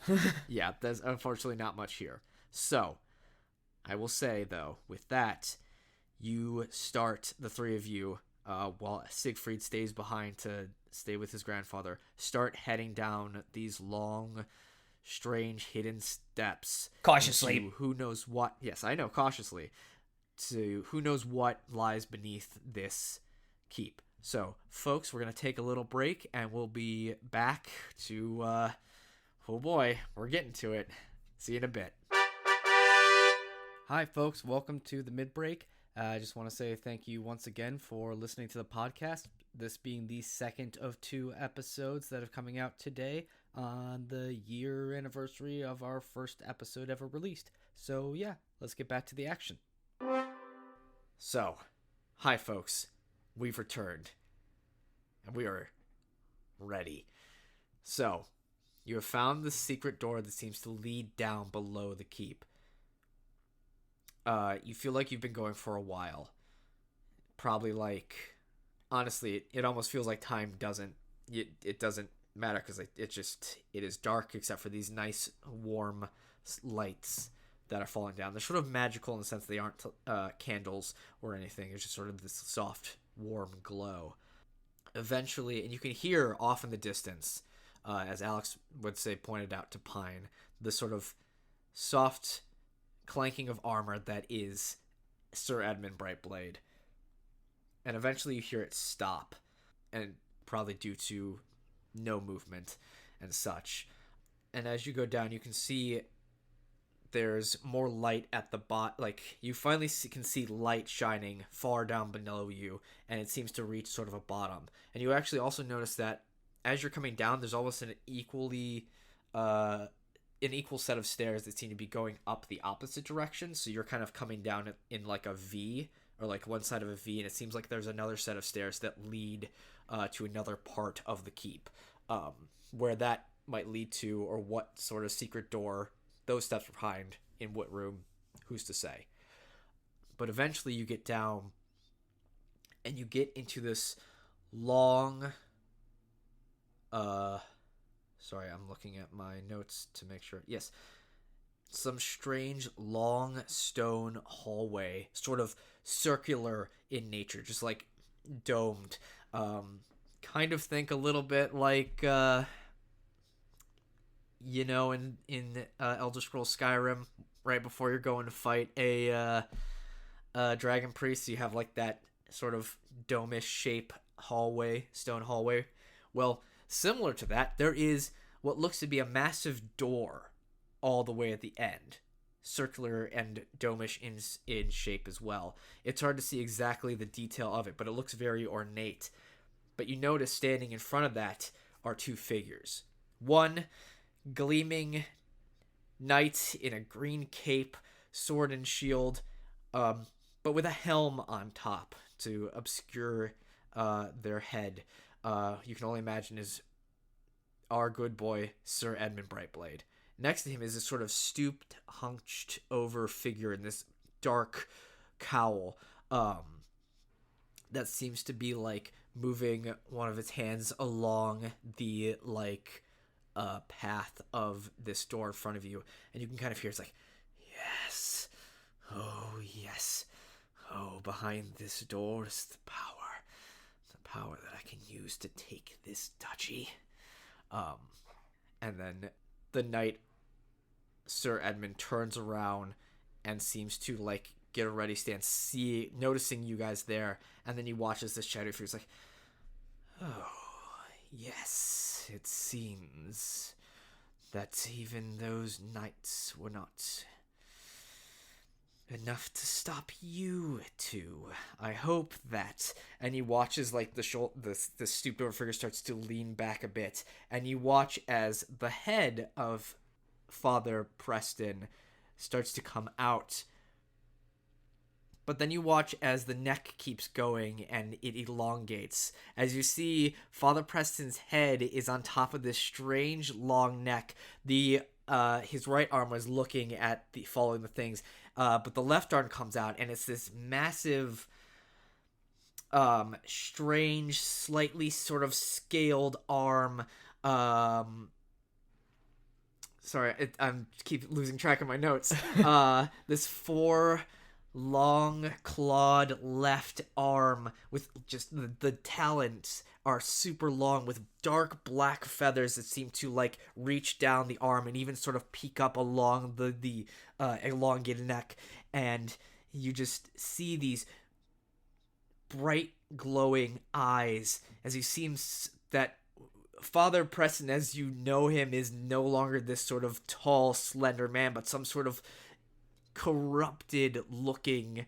Yeah, there's unfortunately not much here. So, I will say, though, with that, you start, the three of you, while Siegfried stays behind to stay with his grandfather, start heading down these long, strange, hidden steps. Cautiously. Who knows what? Yes, I know, cautiously. To who knows what lies beneath this keep. So, folks, we're going to take a little break, and we'll be back to, oh boy, we're getting to it. See you in a bit. Hi, folks. Welcome to the mid-break. I just want to say thank you once again for listening to the podcast, this being the second of 2 episodes that are coming out today on the year anniversary of our first episode ever released. So, yeah, let's get back to the action. So, hi folks, we've returned, and we are ready. So, you have found the secret door that seems to lead down below the keep. You feel like you've been going for a while. Probably like, honestly, it almost feels like time doesn't matter, because it is dark except for these nice warm lights that are falling down. They're sort of magical in the sense they aren't candles or anything. It's just sort of this soft, warm glow. Eventually, and you can hear off in the distance, as Alex would say, pointed out to Pine, the sort of soft clanking of armor that is Syr Edmund Brightblade. And eventually you hear it stop, and probably due to no movement and such. And as you go down, you can see there's more light at the you finally can see light shining far down below you, and it seems to reach sort of a bottom. And you actually also notice that as you're coming down, there's almost an equal set of stairs that seem to be going up the opposite direction. So you're kind of coming down in like a V, or like one side of a V, and it seems like there's another set of stairs that lead to another part of the keep. Where that might lead to, or what sort of secret door those steps behind, in what room, who's to say. But eventually you get down, and you get into this long, sorry, I'm looking at my notes to make sure. Yes, some strange long stone hallway, sort of circular in nature, just like domed. Kind of think a little bit like, in Elder Scrolls Skyrim, right before you're going to fight a dragon priest, you have like that sort of dome-ish shape hallway, stone hallway. Well, similar to that, there is what looks to be a massive door all the way at the end, circular and dome-ish in shape as well. It's hard to see exactly the detail of it, but it looks very ornate. But you notice standing in front of that are 2 figures. One gleaming knight in a green cape, sword and shield, but with a helm on top to obscure their head. You can only imagine is our good boy, Syr Edmund Brightblade. Next to him is this sort of stooped, hunched over figure in this dark cowl that seems to be like moving one of its hands along the path of this door in front of you, and you can kind of hear it's like, yes, behind this door is the power that I can use to take this duchy. And then the knight, Syr Edmund, turns around and seems to like get a ready stance, noticing you guys there, and then he watches this shadow figure. He's like, oh yes, it seems that even those knights were not enough to stop you two. I hope that. And he watches like the stooped over figure starts to lean back a bit, and you watch as the head of Father Preston starts to come out. But then you watch as the neck keeps going and it elongates. As you see, Father Preston's head is on top of this strange long neck. His right arm was looking at following the things, but the left arm comes out and it's this massive, strange, slightly sort of scaled arm. Sorry, I'm keep losing track of my notes. This 4 long clawed left arm with just the talons are super long with dark black feathers that seem to like reach down the arm and even sort of peek up along the elongated neck, and you just see these bright glowing eyes as he seems that Father Preston, as you know him, is no longer this sort of tall, slender man, but some sort of corrupted-looking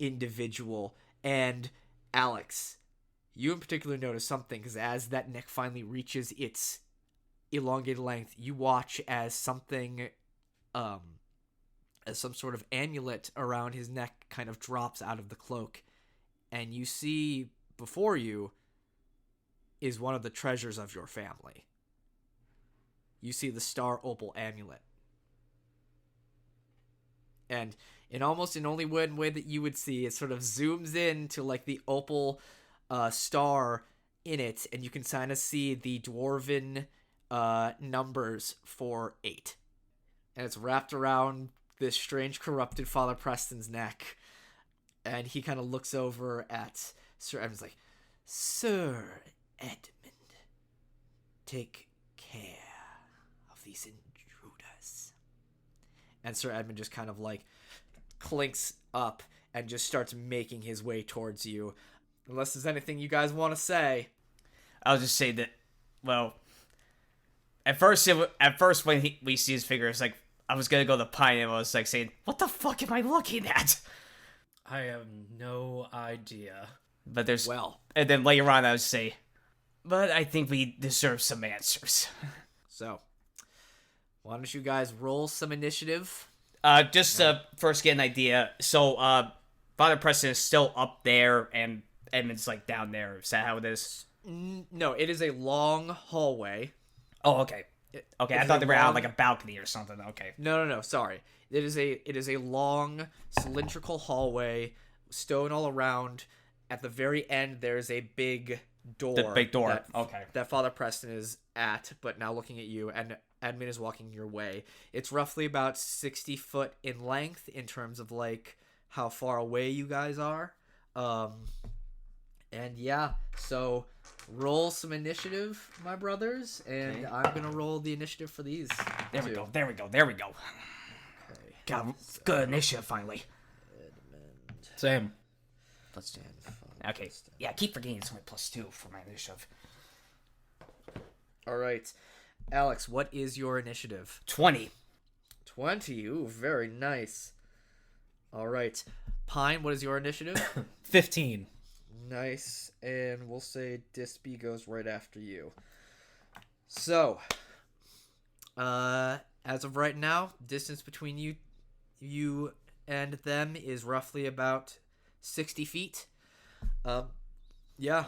individual. And Alex, you in particular notice something, because as that neck finally reaches its elongated length, you watch as something, as some sort of amulet around his neck kind of drops out of the cloak, and you see before you is one of the treasures of your family. You see the star opal amulet. And in almost in only one way that you would see, it sort of zooms in to like the opal star in it, and you can kind of see the dwarven numbers for 8. And it's wrapped around this strange corrupted Father Preston's neck. And he kind of looks over at Syr Edmund's like, Syr Edmund, take care of these intruders. And Syr Edmund just kind of like clinks up and just starts making his way towards you. Unless there's anything you guys want to say. I'll just say that, well, at first when we see his figure, it's like, I was gonna go to Pine and I was like saying, what the fuck am I looking at? I have no idea. But there's, well, and then later on I would say, but I think we deserve some answers. So, why don't you guys roll some initiative? Just to first get an idea. So, Father Preston is still up there, and Edmund's like down there. Is that how it is? No, it is a long hallway. Oh, okay. Okay, I thought they were out on like a balcony or something. Okay. No. Sorry, it is a long cylindrical hallway, stone all around. At the very end, there's a big door. The big door. Okay. That Father Preston is at, but now looking at you, and Edmund is walking your way. It's roughly about 60 foot in length in terms of like how far away you guys are. And yeah, so roll some initiative, my brothers, and okay. I'm gonna roll the initiative for these. There we go. Okay. God, good initiative finally. Edmund. Same. Let's do it. Okay. Yeah, keep forgetting it's only +2 for my initiative. All right, Alex, what is your initiative? 20. 20. Ooh, very nice. All right, Pine, what is your initiative? 15. Nice, and we'll say Dispy goes right after you. So, as of right now, distance between you and them is roughly about 60 feet. Yeah.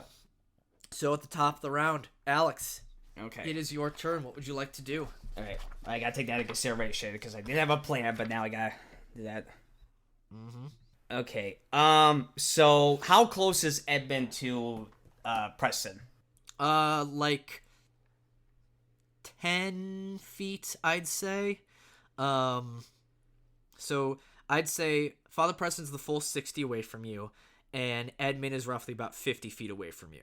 So at the top of the round, Alex. Okay. It is your turn. What would you like to do? Alright. I gotta take that into consideration because I did have a plan, but now I gotta do that. Mm-hmm. Okay. So how close is Edmund to Preston? Like 10 feet, I'd say. So I'd say Father Preston's the full 60 away from you, and Edmund is roughly about 50 feet away from you.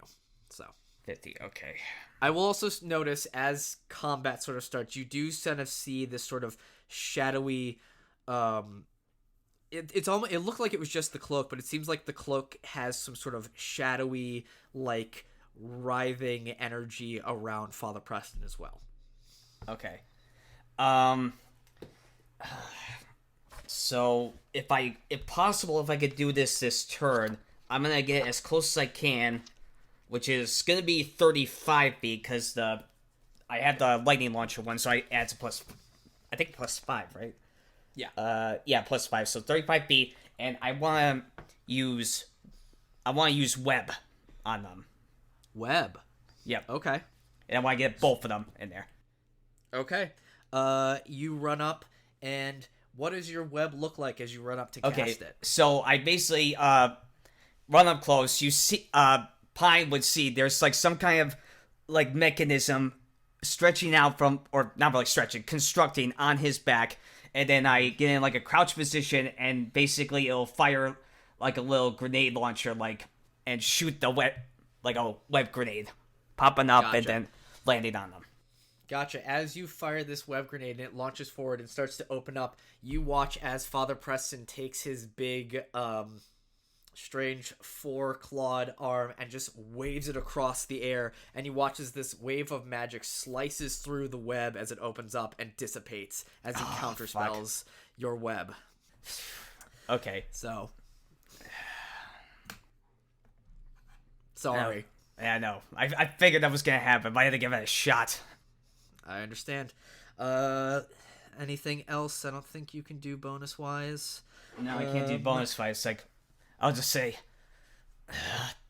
So 50, okay. I will also notice as combat sort of starts, you do kind of see this sort of shadowy, it looked like it was just the cloak, but it seems like the cloak has some sort of shadowy, like, writhing energy around Father Preston as well. Okay. So if possible, if I could do this turn, I'm gonna get as close as I can, which is gonna be 35 feet because I have the lightning launcher one, so I add to +5, right? Yeah. Yeah, +5, so 35 feet, and I want to use web on them. Web. Yep. Okay. And I want to get both of them in there. Okay. You run up, and what does your web look like as you run up to cast it? So I basically run up close. You see, Pine would see there's like some kind of like mechanism stretching out from, or not really stretching, constructing on his back, and then I get in like a crouch position, and basically it'll fire like a little grenade launcher, and shoot the web, like a web grenade, popping up and then landing on them. Gotcha. As you fire this web grenade and it launches forward and starts to open up, you watch as Father Preston takes his big, strange four-clawed arm and just waves it across the air, and you watch as this wave of magic slices through the web as it opens up and dissipates as he counterspells your web. Okay. So. Sorry. Yeah, I know. I figured that was going to happen, but I had to give it a shot. I understand. Anything else? I don't think you can do bonus-wise. No, I can't do bonus-wise. Like, I'll just say,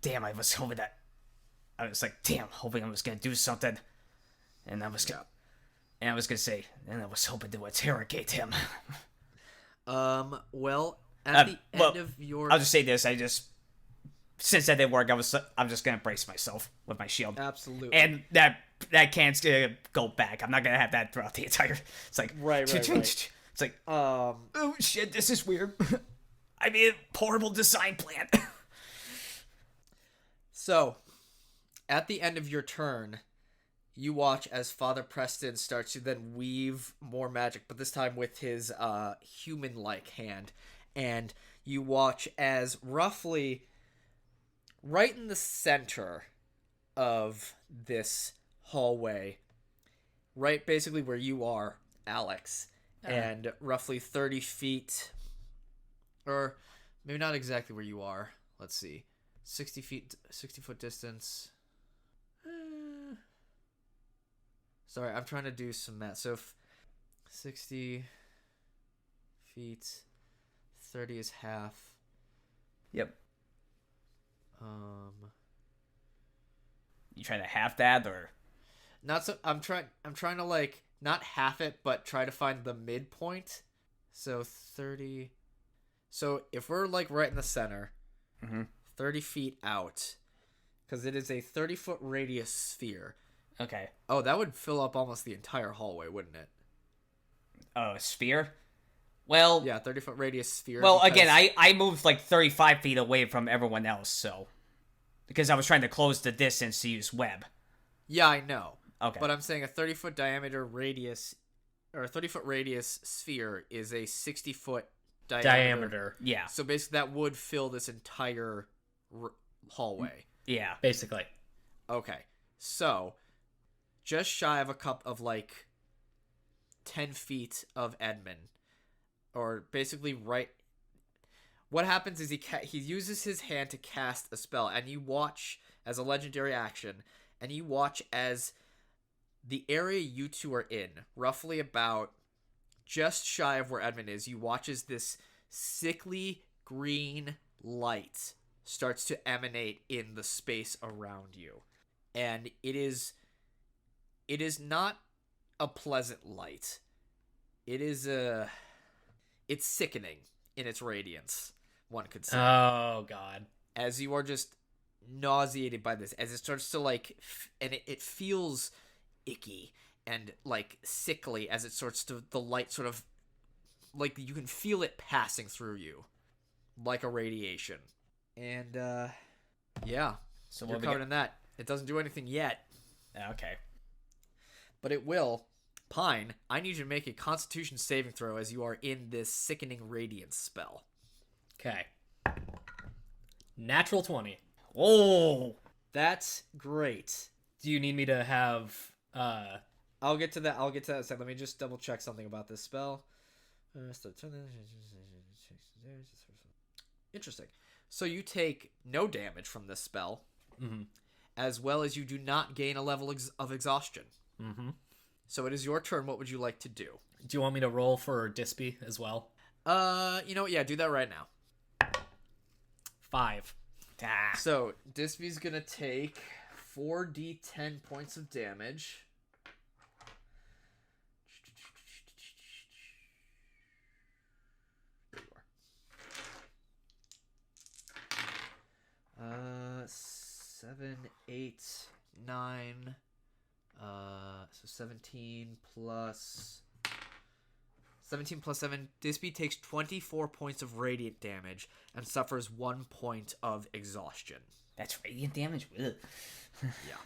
damn, I was hoping I was hoping I was going to do something. And I was going to say, and I was hoping to interrogate him. Well, at the end of your... I'll just say this, since that didn't work, I'm just gonna brace myself with my shield. Absolutely. And that can't go back. I'm not gonna have that throughout the entire. It's like right. It's like oh shit, this is weird. I mean, horrible design plan. So, at the end of your turn, you watch as Father Preston starts to then weave more magic, but this time with his human-like hand, and you watch as roughly right in the center of this hallway, right basically where you are, Alex, and roughly 30 feet, or maybe not exactly where you are, let's see, 60 foot distance. Sorry, I'm trying to do some math. So 60 feet, 30 is half. Yep. You trying to half that, or not? So I'm trying to like not half it, but try to find the midpoint. So 30. So if we're like right in the center, 30 feet out, because it is a 30-foot radius sphere. Okay. Oh, that would fill up almost the entire hallway, wouldn't it? Oh, a sphere? Well, yeah, 30-foot radius sphere. Well, again, I moved like 35 feet away from everyone else, so because I was trying to close the distance to use web. Yeah, I know. Okay. But I'm saying a 30-foot diameter radius, or a 30-foot radius sphere is a 60-foot diameter. Yeah. So basically, that would fill this entire hallway. Yeah. Basically. Okay. So, just shy of a cup of like 10 feet of Edmund. Or basically right... What happens is he uses his hand to cast a spell, and you watch as a legendary action, and you watch as the area you two are in, roughly about just shy of where Edmund is, you watch as this sickly green light starts to emanate in the space around you. And it is not a pleasant light. It's sickening in its radiance, one could say. Oh, God. As you are just nauseated by this, as it starts to like, and it feels icky and like sickly as it starts to, the light sort of, like you can feel it passing through you, like a radiation. And, yeah. So you're covered in that. It doesn't do anything yet. Okay. But it will. Pine, I need you to make a Constitution saving throw as you are in this sickening radiance spell. Okay. Natural 20. Oh, that's great. Do you need me to have... I'll get to that. Let me just double check something about this spell. Interesting. So you take no damage from this spell, as well as you do not gain a level of exhaustion. Mm-hmm. So it is your turn. What would you like to do? Do you want me to roll for Dispy as well? Yeah, do that right now. 5. Ah. So, Dispy's gonna take 4d10 points of damage. There you are. 7, 8, 9. So 17 plus 7. Dispy takes 24 points of radiant damage and suffers 1 point of exhaustion. That's radiant damage? Ugh. Yeah.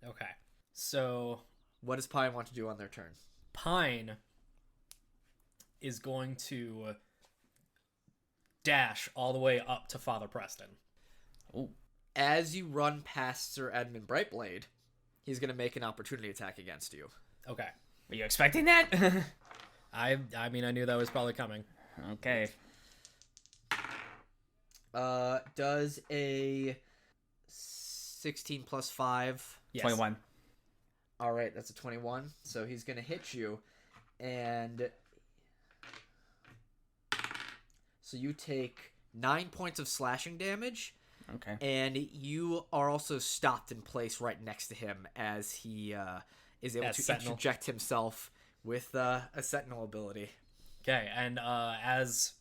Okay. So What does Pine want to do on their turn? Pine is going to dash all the way up to Father Preston. Oh. As you run past Syr Edmund Brightblade, he's going to make an opportunity attack against you. Okay. Were you expecting that? I mean, I knew that was probably coming. Okay. Does a 16 plus 5... Yes. 21. All right, that's a 21. So he's going to hit you, and so you take 9 points of slashing damage, Okay. and you are also stopped in place right next to him as he is able to Sentinel. interject himself with a Sentinel ability. Okay, and as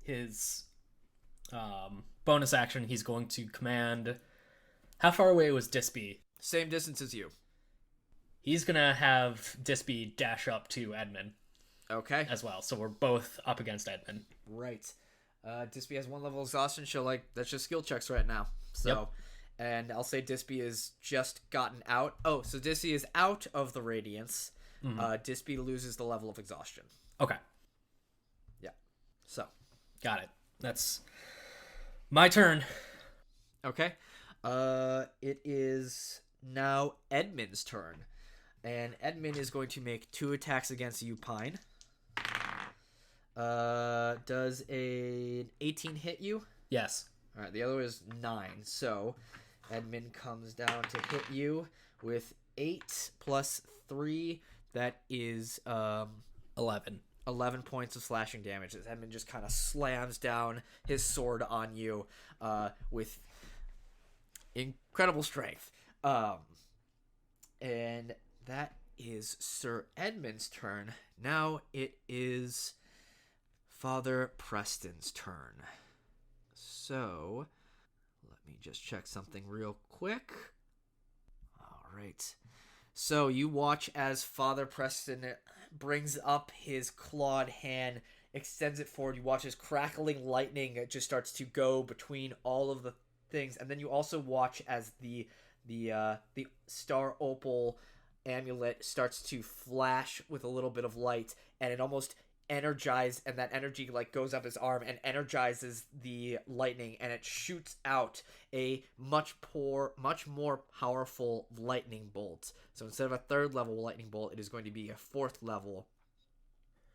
his bonus action, he's going to command... How far away was Dispy? Same distance as you. He's going to have Dispy dash up to Edmund Okay. as well, so we're both up against Edmund. Right. Dispy has 1 level of exhaustion, so that's just skill checks right now. So, Yep. And I'll say Dispy is just gotten out. Oh, so Dispy is out of the radiance. Dispy loses the level of exhaustion. Okay, Yeah. So. got it. That's my turn. Okay. It is now Edmund's turn. And Edmund is going to make 2 attacks against you, Pine. Does an 18 hit you? Yes. All right, the other is 9. So Edmund comes down to hit you with 8 plus 3. That is 11. 11 points of slashing damage as Edmund just kind of slams down his sword on you with incredible strength. And that is Syr Edmund's turn. Now it is Father Preston's turn. So, let me just check something real quick. All right. So, you watch as Father Preston brings up his clawed hand, extends it forward. You watch as crackling lightning just starts to go between all of the things. And then you also watch as the star opal amulet starts to flash with a little bit of light, and it almost energized, and that energy goes up his arm and energizes the lightning, and it shoots out a much more powerful lightning bolt. So instead of a 3rd level lightning bolt, it is going to be a 4th level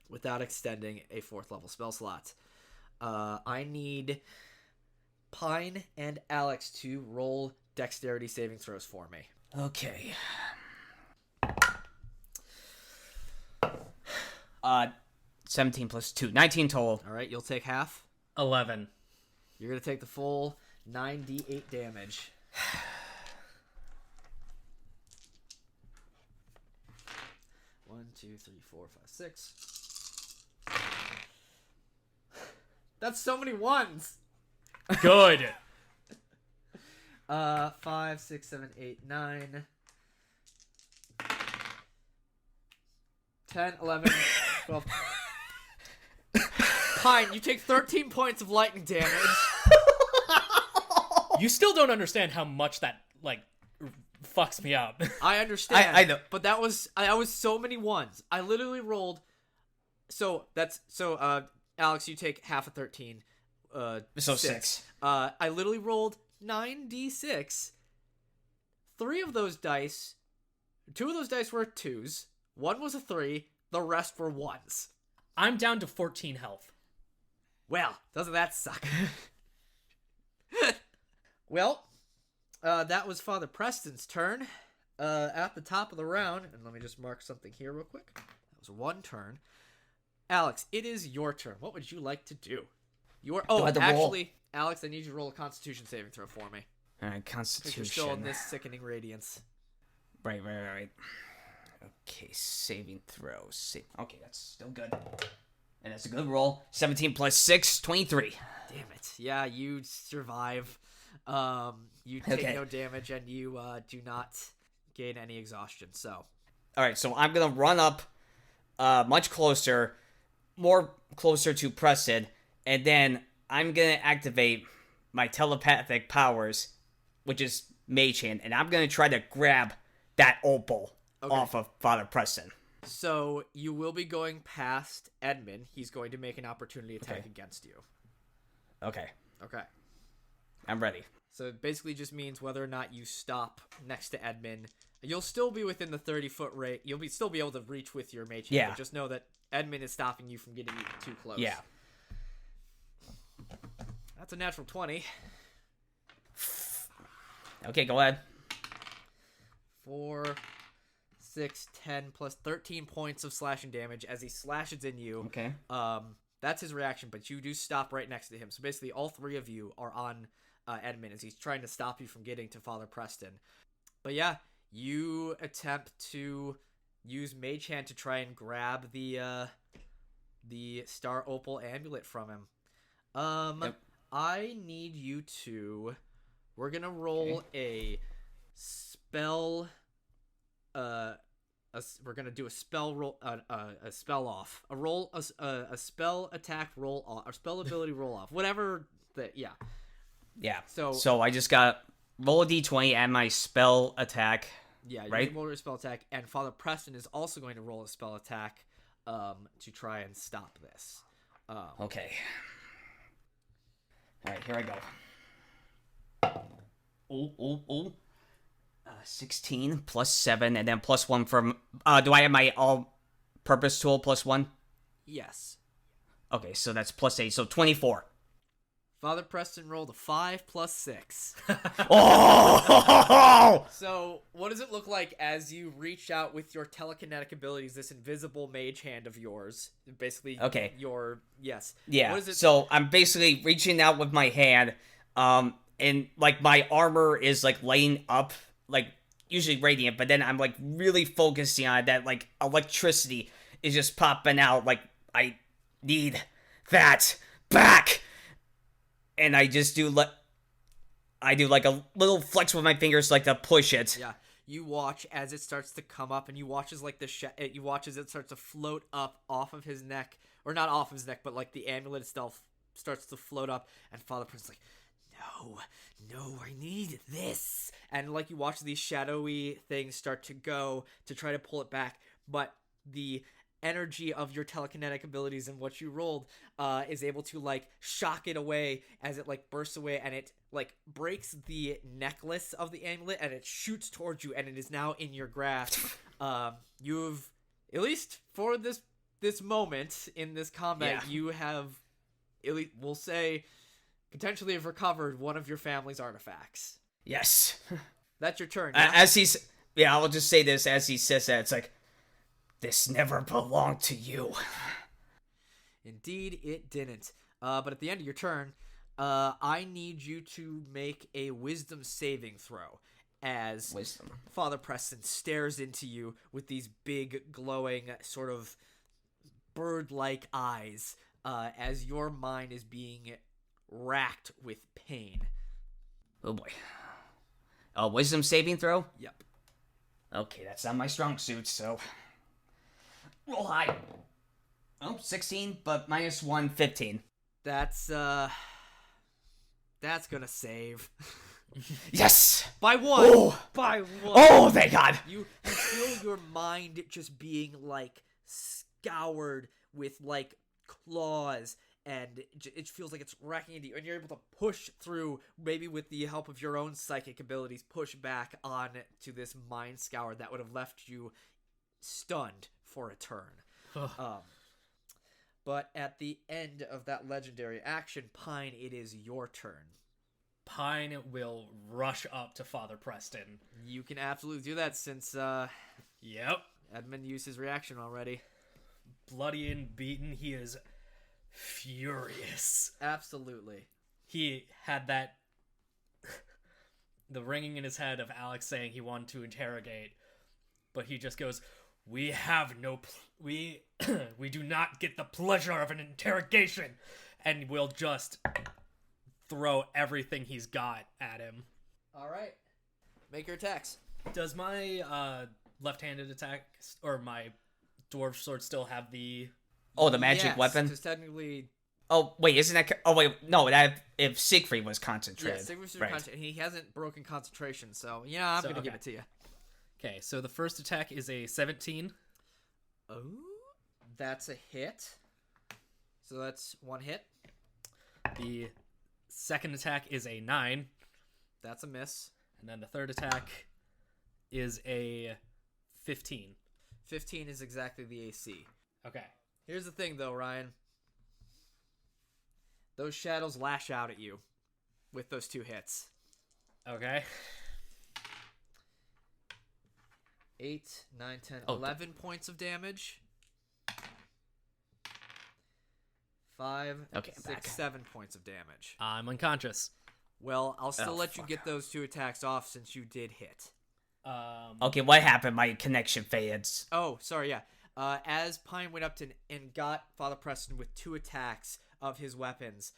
without extending a 4th level spell slot. I need Pine and Alex to roll dexterity saving throws for me. Okay. 17 plus 2. 19 total. All right, you'll take half. 11. You're going to take the full 9d8 damage. One, two, three, four, five, 6. That's so many ones. Good. 5, 6, 7, 8, 9, 10, 11, 12. Pine, you take 13 points of lightning damage. You still don't understand how much that, fucks me up. I understand. I know. But that was so many ones. I literally rolled. So Alex, you take half of 13. So 6. I literally rolled 9d6. 3 of those dice, 2 of those dice were 2s. 1 was a 3. The rest were 1s. I'm down to 14 health. Well, doesn't that suck? Well, that was Father Preston's turn. At the top of the round, and let me just mark something here real quick. That was 1 turn. Alex, it is your turn. What would you like to do? You are. Do I Oh, have to roll? actually, Alex, I need you to roll a Constitution saving throw for me. All right, Because Constitution. you're still in this sickening radiance. Right. Okay, saving throw. Okay, that's still good. And that's a good roll. 17 plus 6, 23. Damn it! Yeah, you survive. You take Okay. no damage, and you do not gain any exhaustion. So. All right, so I'm gonna run up, much closer, more closer to Preston, and then I'm gonna activate my telepathic powers, which is Mage Hand, and I'm gonna try to grab that opal off of Father Preston. So you will be going past Edmund. He's going to make an opportunity attack against you. Okay, Okay. I'm ready. So it basically just means whether or not you stop next to Edmund. You'll still be within the 30-foot rate. You'll still be able to reach with your mage hand. Yeah. But just know that Edmund is stopping you from getting too close. Yeah. That's a natural 20. Okay, go ahead. 4, 6, 10, plus 13 points of slashing damage as he slashes in you. Okay. That's his reaction, but you do stop right next to him. So basically, all three of you are on Edmund as he's trying to stop you from getting to Father Preston. But yeah, you attempt to use Mage Hand to try and grab the Star Opal amulet from him. Yep. I need you to. We're gonna roll a spell. We're gonna do a spell roll, a spell off, a spell attack roll off, or spell ability roll off, whatever. Yeah. So I just got roll a d20 and my spell attack. Yeah, you're right? gonna roll a spell attack, and Father Preston is also going to roll a spell attack, to try and stop this. Okay. All right, here I go. Oh. 16 plus 7, and then plus 1 from... do I have my all-purpose tool plus 1? Yes. Okay, so that's plus 8, so 24. Father Preston rolled a 5 plus 6. Oh! So, what does it look like as you reach out with your telekinetic abilities, this invisible mage hand of yours? Basically, Okay. Yes. Yeah, What is it? so I'm basically reaching out with my hand, and, like, my armor is, like, lighting up, like, usually radiant, but then I'm, like, really focusing on that, like, electricity is just popping out, like, I need that back! And I just do, like a little flex with my fingers, like, to push it. Yeah. You watch as it starts to come up, and you watch as, like, you watch as it starts to float up off of his neck, or not off his neck, but, like, the amulet itself starts to float up, and Father Prince's like, no, I need this. And, like, you watch these shadowy things start to go to try to pull it back, but the energy of your telekinetic abilities and what you rolled is able to, like, shock it away as it, like, bursts away, and it, like, breaks the necklace of the amulet, and it shoots towards you, and it is now in your grasp. You've, at least for this moment in this combat, you have, at least, we'll say, potentially have recovered one of your family's artifacts. Yes. That's your turn. Yeah? I will just say this as he says that. It's like, this never belonged to you. Indeed, it didn't. But at the end of your turn, I need you to make a wisdom saving throw as Father Preston stares into you with these big, glowing, sort of bird-like eyes as your mind is being racked with pain. Oh boy. Wisdom saving throw? Yep. Okay, that's not my strong suit, so... Roll high. 16, but minus 1, 15. That's gonna save. Yes! By one! Oh! By one! Oh, thank God! You feel your mind just being, like, scoured with, like, claws, and it feels like it's racking into you, and you're able to push through, maybe with the help of your own psychic abilities, push back on to this mind scour that would have left you stunned for a turn. But at the end of that legendary action, Pine, it is your turn. Pine will rush up to Father Preston. You can absolutely do that since Yep. Edmund used his reaction already. Bloody and beaten, he is furious. Absolutely. He had that the ringing in his head of Alex saying he wanted to interrogate, but he just goes, "We have no we we do not get the pleasure of an interrogation," and we'll just throw everything he's got at him. All right. Make your attacks. Does my left-handed attack or my dwarf sword still have the Oh, the magic weapon? Because technically... Oh, wait, isn't that... Oh, wait, no, that if Siegfried was concentrated. Yeah, Siegfried's right. he hasn't broken concentration, so yeah, I'm going to give it to you. Okay, so the first attack is a 17. Oh, that's a hit. So that's one hit. The second attack is a 9. That's a miss. And then the third attack is a 15. 15 is exactly the AC. Okay. Here's the thing, though, Ryan. Those shadows lash out at you with those 2 hits. Okay. 8, 9, 10, 11 points of damage. 5, Okay, 6, 7 points of damage. I'm unconscious. Well, I'll still let you fuck. get those 2 attacks off since you did hit. Okay, what happened? My connection fades. Oh, sorry, yeah. As Pine went up to and got Father Preston with 2 attacks of his weapons,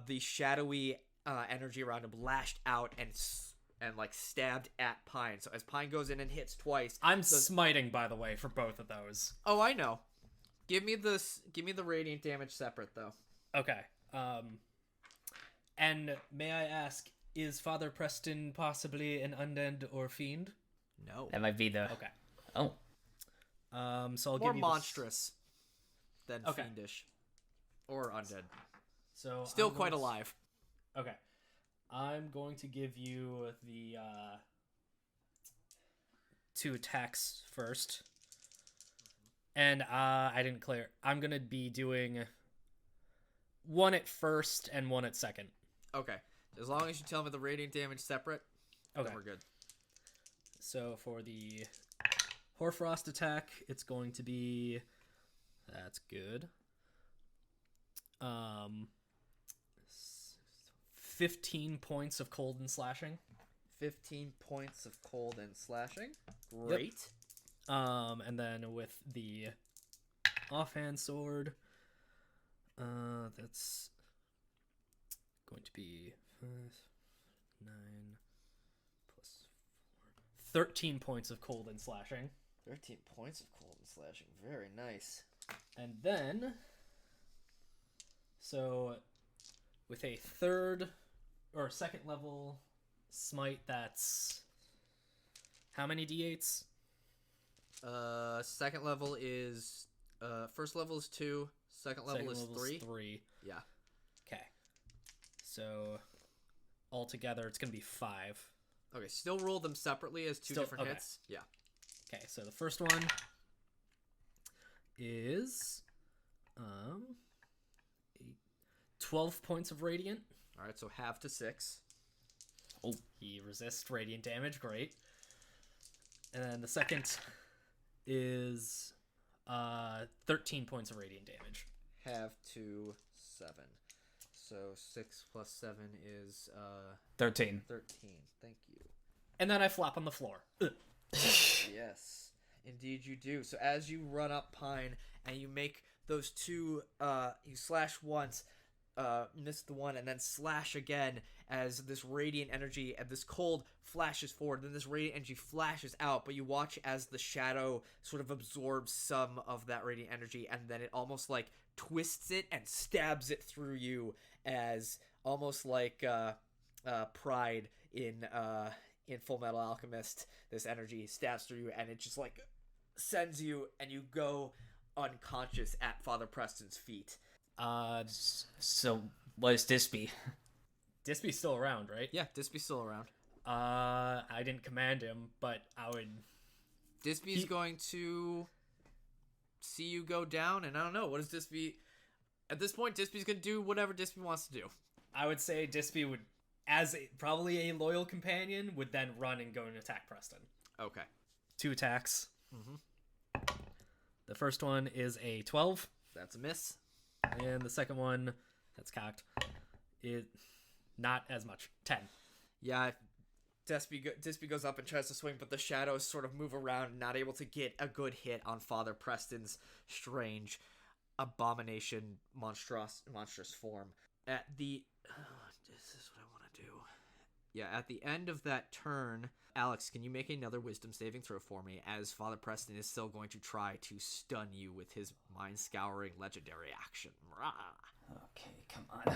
the shadowy energy around him lashed out and like stabbed at Pine. So as Pine goes in and hits twice, I'm smiting, by the way, for both of those. Oh, I know. Give me the radiant damage separate though. Okay. And may I ask, is Father Preston possibly an undead or fiend? No. That might be the... Okay. Oh. So I'll More give you monstrous than Okay. fiendish or undead. So Still I'm quite going to- alive. Okay. I'm going to give you the 2 attacks first. And I didn't clear. I'm going to be doing 1 at first and 1 at second. Okay. As long as you tell me the radiant damage separate, Okay. then we're good. So for the Hoarfrost attack, it's going to be... That's good. 15 points of cold and slashing. 15 points of cold and slashing. Great. And then with the offhand sword, that's going to be 5, 9 plus 4, 13 points of cold and slashing. 13 points of cold and slashing. Very nice. And then, so with a third or second level smite, that's how many d8s? Second level is first level is 2, second level is 3. 3. Yeah. Okay. So altogether it's going to be 5. Okay, still roll them separately as 2 different okay. hits. Yeah. Okay, so the first one is 12 points of radiant. All right, so half to 6. Oh, he resists radiant damage. Great. And then the second is 13 points of radiant damage. Half to 7. So 6 plus 7 is 13. 13. Thank you. And then I flop on the floor. Ugh. Yes, indeed you do. So as you run up Pine and you make those 2, you slash once, miss the one, and then slash again as this radiant energy and this cold flashes forward. Then this radiant energy flashes out, but you watch as the shadow sort of absorbs some of that radiant energy, and then it almost like twists it and stabs it through you, as almost like Pride in Full Metal Alchemist. This energy stabs through you, and it just like sends you, and you go unconscious at Father Preston's feet. So, what does this be? Dispy's still around, right? Yeah, Dispy's still around. I didn't command him, but I would... Dispy's going to see you go down, and I don't know, what is Dispy... At this point, Dispy's going to do whatever Dispy wants to do. I would say Dispy would, probably a loyal companion, would then run and go and attack Preston. Okay. 2 attacks. Mm-hmm. The first one is a 12. That's a miss. And the second one, that's cocked. It not as much. 10. Yeah, Dispy goes up and tries to swing, but the shadows sort of move around, not able to get a good hit on Father Preston's strange abomination monstrous form. At the this is what I want to do. Yeah, at the end of that turn, Alex, can you make another wisdom saving throw for me, as Father Preston is still going to try to stun you with his mind-scouring legendary action. Okay, come on.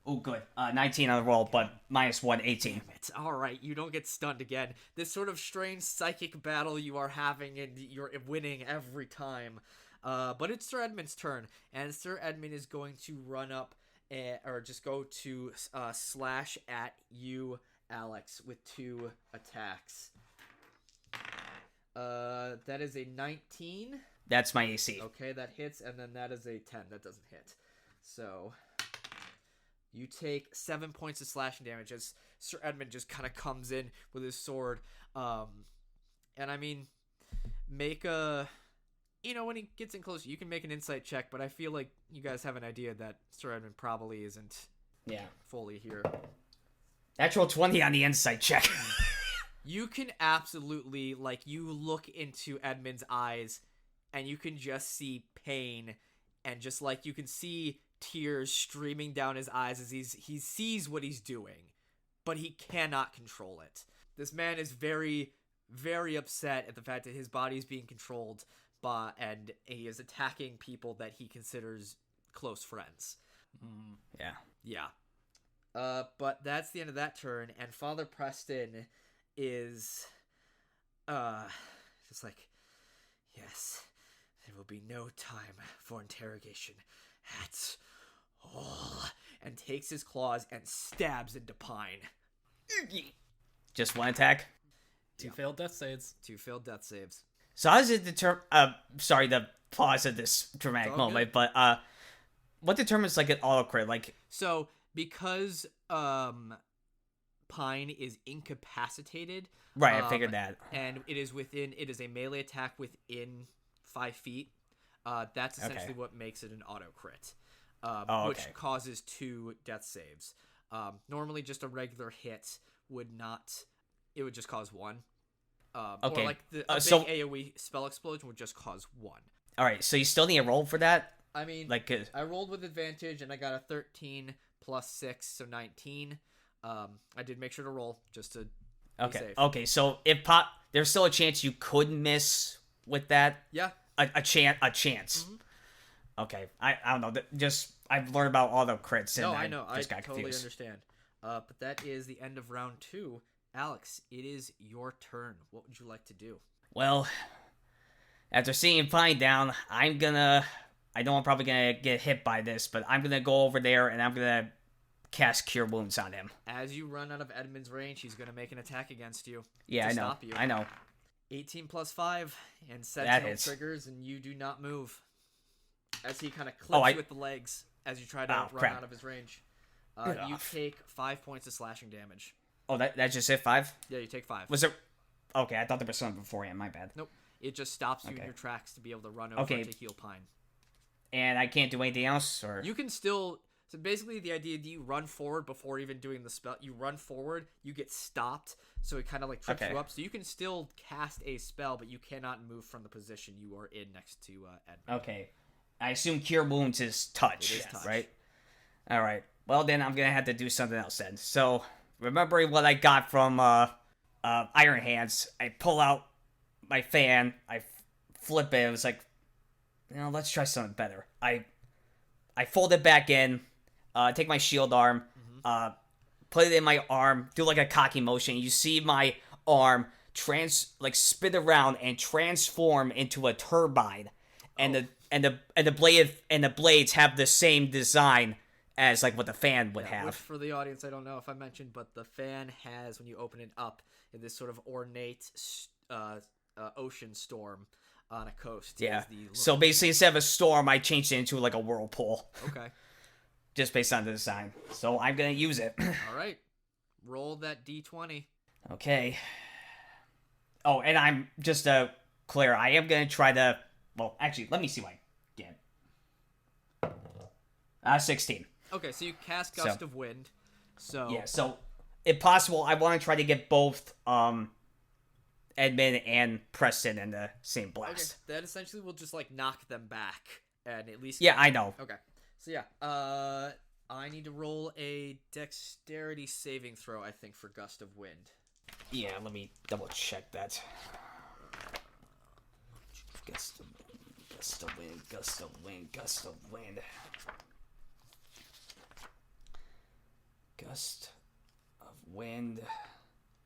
Oh, good. 19 on the roll, but -1, 18. Damn it. All right, you don't get stunned again. This sort of strange psychic battle you are having, and you're winning every time. But it's Syr Edmund's turn, and Syr Edmund is going to run up, or just go to slash at you, Alex, with 2 attacks. That is a 19. That's my AC. Okay, that hits, and then that is a 10. That doesn't hit. So you take 7 points of slashing damage as Syr Edmund just kind of comes in with his sword. And I mean, make a... when he gets in close, you can make an insight check, but I feel like you guys have an idea that Syr Edmund probably isn't fully here. Natural 20 on the insight check. You can absolutely, you look into Edmund's eyes, and you can just see pain, and just, you can see tears streaming down his eyes as he sees what he's doing, but he cannot control it. This man is very, very upset at the fact that his body is being controlled, and he is attacking people that he considers close friends. Yeah. But that's the end of that turn, and Father Preston is just like, yes, there will be no time for interrogation at all, and takes his claws and stabs into Pine. Just 1 attack? 2 failed death saves. 2 failed death saves. So how does it determine... sorry, the pause of this dramatic moment, good. but what determines, an auto crit? So, because Pine is incapacitated... Right, I figured that. And it is a melee attack within 5 feet. That's essentially what makes it an auto crit. Which causes 2 death saves. Normally, just a regular hit would not... It would just cause 1. Okay. Or big AoE spell explosion would just cause 1. All right, so you still need a roll for that? I mean, I rolled with advantage, and I got a 13 plus 6, so 19. I did make sure to roll just to be safe. Okay, so if there's still a chance you could miss with that? Yeah. A chance. Mm-hmm. Okay, I don't know. I've learned about all the crits, and I know. just got I totally confused. understand. But that is the end of round 2. Alex, it is your turn. What would you like to do? Well, after seeing Pine down, I know I'm probably gonna get hit by this, but I'm gonna go over there and I'm gonna cast Cure Wounds on him. As you run out of Edmund's range, he's gonna make an attack against you. Yeah, to stop you. I know. 18 plus 5, and Sentinel triggers, and you do not move. As he kind of clips you with the legs as you try to run out of his range. You take 5 points of slashing damage. Oh, that's just it? 5? Yeah, you take 5. Was there... Okay, I thought there was something beforehand. My bad. Nope. It just stops you in your tracks to be able to run over to heal Pine. And I can't do anything else? Or you can still... So basically the idea that you run forward before even doing the spell. You run forward, you get stopped, so it kind of trips you up. So you can still cast a spell, but you cannot move from the position you are in next to Edmund. Okay. I assume Cure Wounds is touch. It is touch. Right? Alright. Well, then I'm going to have to do something else then. So... Remembering what I got from Iron Hands, I pull out my fan, I flip it, it was like, let's try something better. I fold it back in, take my shield arm, put it in my arm, do a cocky motion. You see my arm spin around and transform into a turbine, and the blades have the same design as what the fan would have. Which for the audience, I don't know if I mentioned, but the fan has, when you open it up, this sort of ornate ocean storm on a coast. Yeah. So basically, instead of a storm, I changed it into a whirlpool. Okay. Just based on the design. So I'm gonna use it. All right. Roll that d20. Okay. Oh, and I'm just clear. I am gonna try to. Well, actually, let me see what I get. 16. Okay, so you cast Gust of Wind. So Yeah, so if possible, I want to try to get both Edmund and Preston in the same blast. Okay, that essentially will just like knock them back and at least. Yeah, I know. Okay, so yeah, I need to roll a dexterity saving throw, I think, for Gust of Wind. Yeah, let me double check that. Gust of wind, gust of wind, gust of wind. Gust of wind.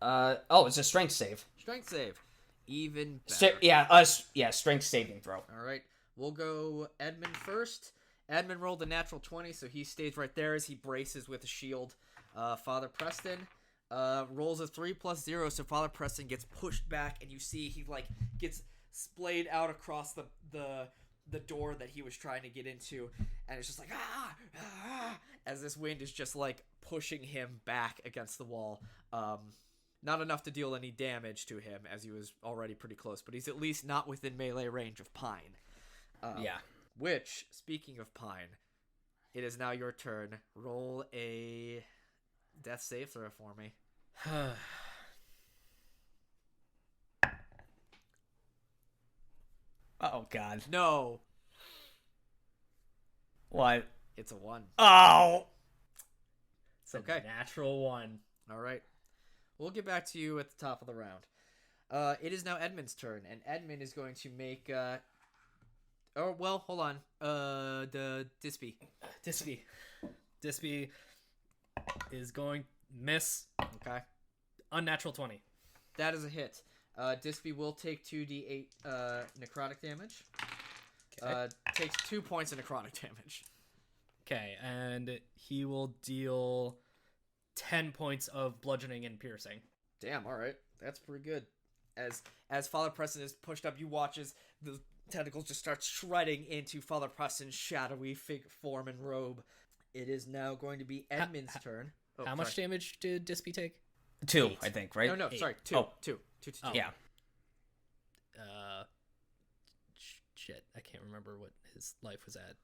It's a strength save. Strength save. Even better. Strength saving throw. All right, we'll go Edmund first. Edmund rolled a natural 20, so he stays right there as he braces with a shield. Father Preston rolls a 3 plus 0, so Father Preston gets pushed back, and you see he like gets splayed out across the door that he was trying to get into, and it's just like as this wind is just like pushing him back against the wall. Not enough to deal any damage to him, as he was already pretty close, but he's at least not within melee range of Pine. Which, speaking of Pine, it is now your turn. Roll a death save throw for me. Oh, God. No. What? It's a 1. Oh! It's a Okay. natural 1. All right. We'll get back to you at the top of the round. It is now Edmund's turn, and Edmund is going to make... hold on. The Dispy. Dispy is going miss. Okay. Unnatural 20. That is a hit. Dispy will take 2d8 necrotic damage. Okay. Takes 2 points of necrotic damage. Okay, and he will deal 10 points of bludgeoning and piercing. Damn, alright. That's pretty good. As Father Preston is pushed up, you watch as the tentacles just start shredding into Father Preston's shadowy form and robe. It is now going to be Edmund's turn. Oh, How much damage did Dispy take? 2, 8. I think, right? No, 8. sorry, 2. Oh. 2. Oh. Yeah. Shit, I can't remember what his life was at.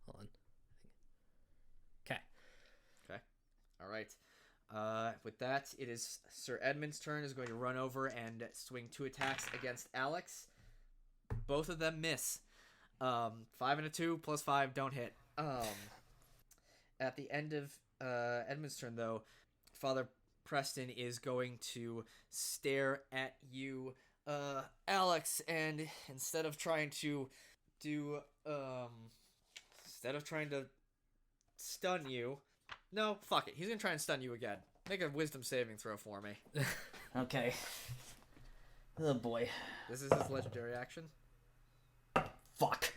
Hold on. Okay. All right. With that, it is Syr Edmund's turn. Is going to run over and swing 2 attacks against Alex. Both of them miss. 5 and a 2 plus 5 don't hit. At the end of Edmund's turn, though, Father Preston is going to stare at you, Alex, and instead of trying to stun you. No, fuck it. He's gonna try and stun you again. Make a wisdom saving throw for me. Okay. Oh, boy. This is his legendary action. Fuck.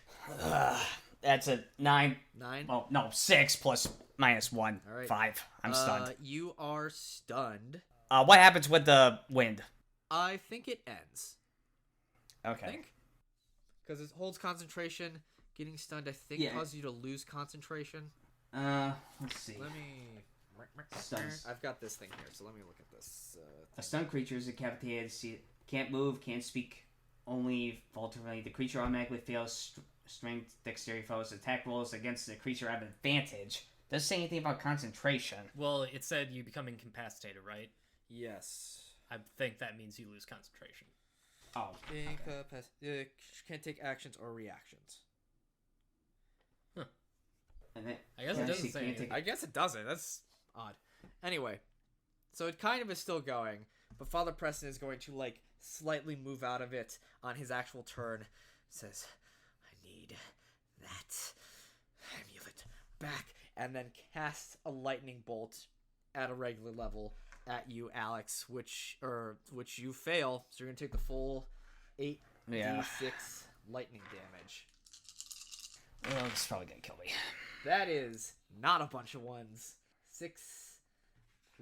That's a 9. 9. Well, no, 6 plus minus 1. All right. 5. I'm stunned. You are stunned. What happens with the wind? I think it ends. Okay. I think. Because it holds concentration. Getting stunned, I think, causes you to lose concentration. Let's see. Let me... Stuns. I've got this thing here, so let me look at this. A stunned creature is decapitated, can't move, can't speak, only falteringly. The creature automatically fails strength, dexterity foes, attack rolls against the creature have advantage. Doesn't say anything about concentration. Well, it said you become incapacitated, right? Yes. I think that means you lose concentration. Oh. Can't take actions or reactions. And then, I guess it doesn't say anything. I guess it doesn't. That's odd. Anyway, so it kind of is still going, but Father Preston is going to, like, slightly move out of it on his actual turn. Says, I need that amulet back. And then casts a lightning bolt at a regular level at you, Alex, which you fail. So you're going to take the full 8d6 lightning damage. Well, it's probably going to kill me. That is not a bunch of ones. 6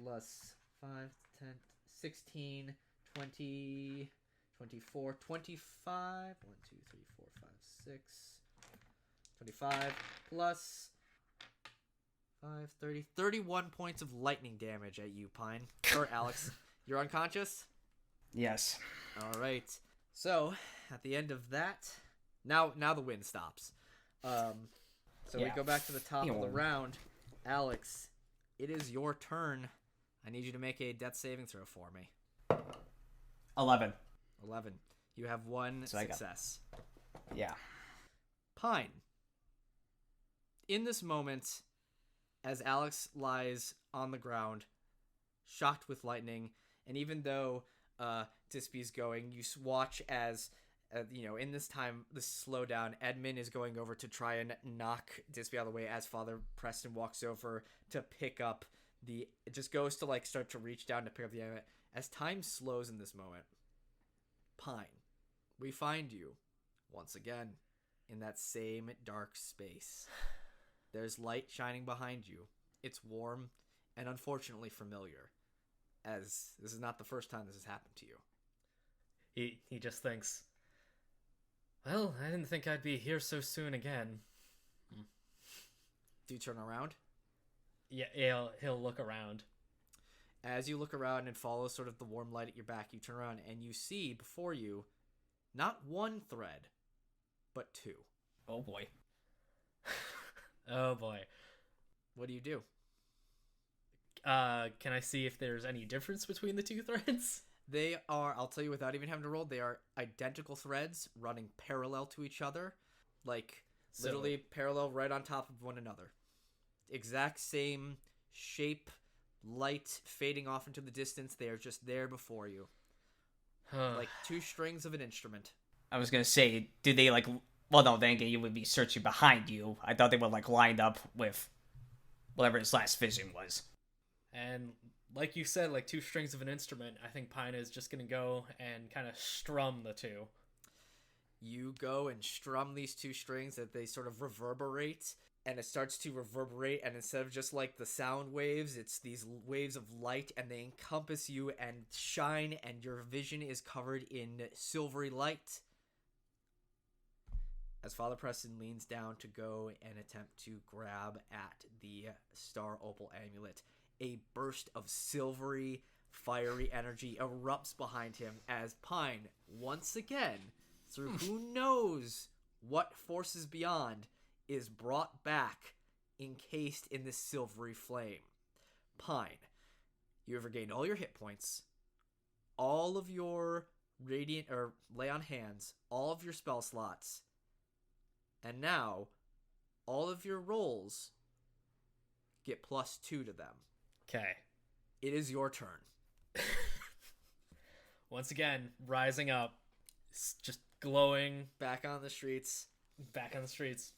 plus 5, 10, 16, 20, 24, 25. 1, 2, 3, 4, 5, 6. 25 plus 5, 30. 31 points of lightning damage at you, Pine. Or Alex. You're unconscious? Yes. All right. So, at the end of that, now the wind stops. So we go back to the top of the round. Alex, it is your turn. I need you to make a death saving throw for me. 11. 11. You have one success. Yeah. Pine. In this moment, as Alex lies on the ground, shocked with lightning, and even though Dispy's going, you watch as, in this time, this slowdown, Edmund is going over to try and knock Dispy out of the way as Father Preston walks over to pick up it just goes to, start to reach down to pick up the amulet. As time slows in this moment, Pine, we find you, once again, in that same dark space. There's light shining behind you. It's warm and unfortunately familiar, as this is not the first time this has happened to you. He just thinks, well, I didn't think I'd be here so soon again. Do you turn around? Yeah, he'll look around. As you look around and follow sort of the warm light at your back, you turn around and you see before you not one thread, but two. Oh boy. Oh boy. What do you do? Can I see if there's any difference between the two threads? They are, I'll tell you without even having to roll, they are identical threads running parallel to each other. Literally parallel right on top of one another. Exact same shape, light fading off into the distance. They are just there before you. Like two strings of an instrument. I was going to say, do they well, no, then again, you would be searching behind you. I thought they were lined up with whatever his last vision was. And like you said, like two strings of an instrument, I think Pine is just going to go and kind of strum the two. You go and strum these two strings that they sort of reverberate, and it starts to reverberate, and instead of just like the sound waves, it's these waves of light, and they encompass you and shine, and your vision is covered in silvery light. As Father Preston leans down to go and attempt to grab at the Star Opal amulet, a burst of silvery, fiery energy erupts behind him as Pine, once again, through who knows what forces beyond, is brought back, encased in this silvery flame. Pine, you have regained all your hit points, all of your radiant or lay on hands, all of your spell slots, and now all of your rolls get +2 to them. Okay. It is your turn. Once again, rising up, just glowing. Back on the streets. Back on the streets.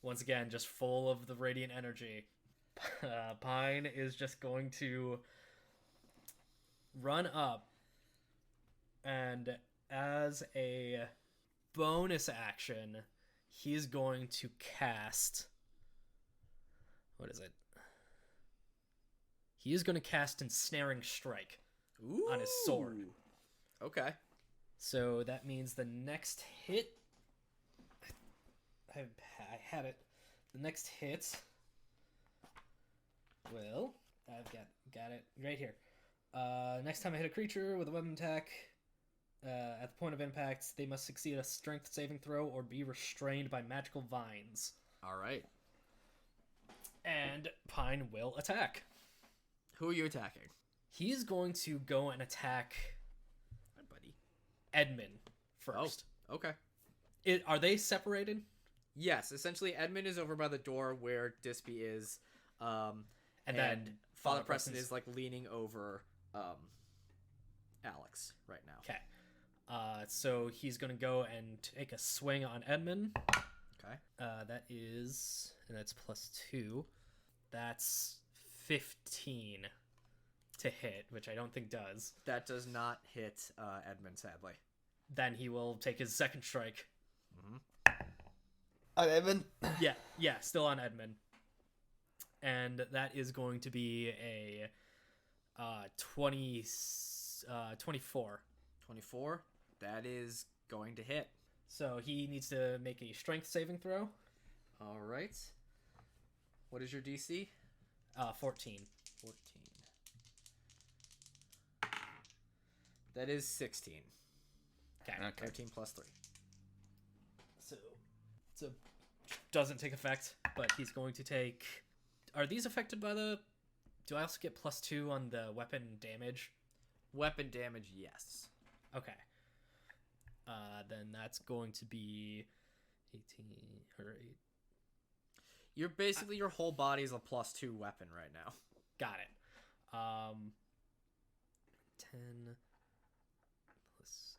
Once again, just full of the radiant energy. Pine is just going to run up, and as a bonus action, he's going to cast... What is it? He is going to cast Ensnaring Strike on his sword. Okay. So that means the next hit... I had it. The next hit... Well, I've got it right here. Next time I hit a creature with a weapon attack, at the point of impact, they must succeed a strength saving throw or be restrained by magical vines. All right. And Pine will attack. Who are you attacking? He's going to go and attack... Hi, buddy. Edmund first. Oh, okay. Are they separated? Yes, essentially Edmund is over by the door where Dispy is, and then Father Preston is like leaning over Alex right now. Okay. So he's going to go and take a swing on Edmund. Okay. That's +2. That's 15 to hit, which I don't think does. That does not hit Edmund, sadly. Then he will take his second strike. Mm-hmm. On Edmund? Yeah, still on Edmund. And that is going to be a 24. 24? That is going to hit. So he needs to make a strength saving throw. All right. What is your DC? 14. 14. That is 16. Okay. 13 + 3. So it's a doesn't take effect, but he's going to take... Are these affected by the... Do I also get +2 on the weapon damage? Weapon damage, yes. Okay. Then that's going to be 18 or 8. You're basically, your whole body is a +2 weapon right now. Got it. 10 plus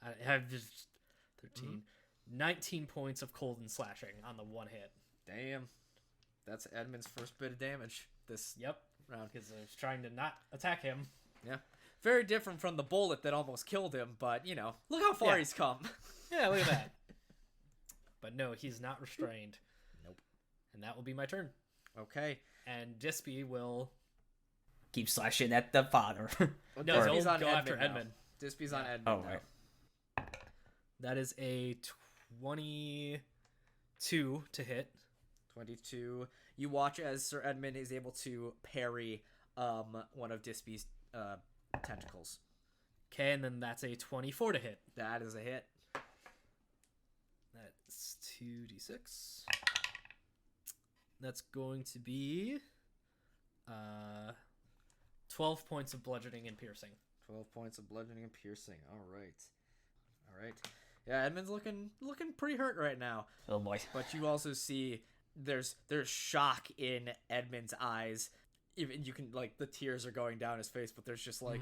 3. I have just 13. 19 points of cold and slashing on the one hit. Damn. That's Edmund's first bit of damage this round. Because I was trying to not attack him. Yeah. Very different from the bullet that almost killed him, but, you know, look how far he's come. Yeah, look at that. But no, he's not restrained. Nope. And that will be my turn. Okay. And Dispy will... Keep slashing at the father. No, Dispy's he'll on go after now. Edmund. Dispy's on Edmund Oh, now. right. That is a 22 to hit. 22. You watch as Syr Edmund is able to parry one of Dispy's tentacles. Okay, and then that's a 24 to hit. That is a hit. That's 2d6. That's going to be 12 points of bludgeoning and piercing. 12 points of bludgeoning and piercing. All right. Yeah, Edmund's looking pretty hurt right now. Oh boy. But you also see there's shock in Edmund's eyes. Even you can, like, the tears are going down his face, but there's just like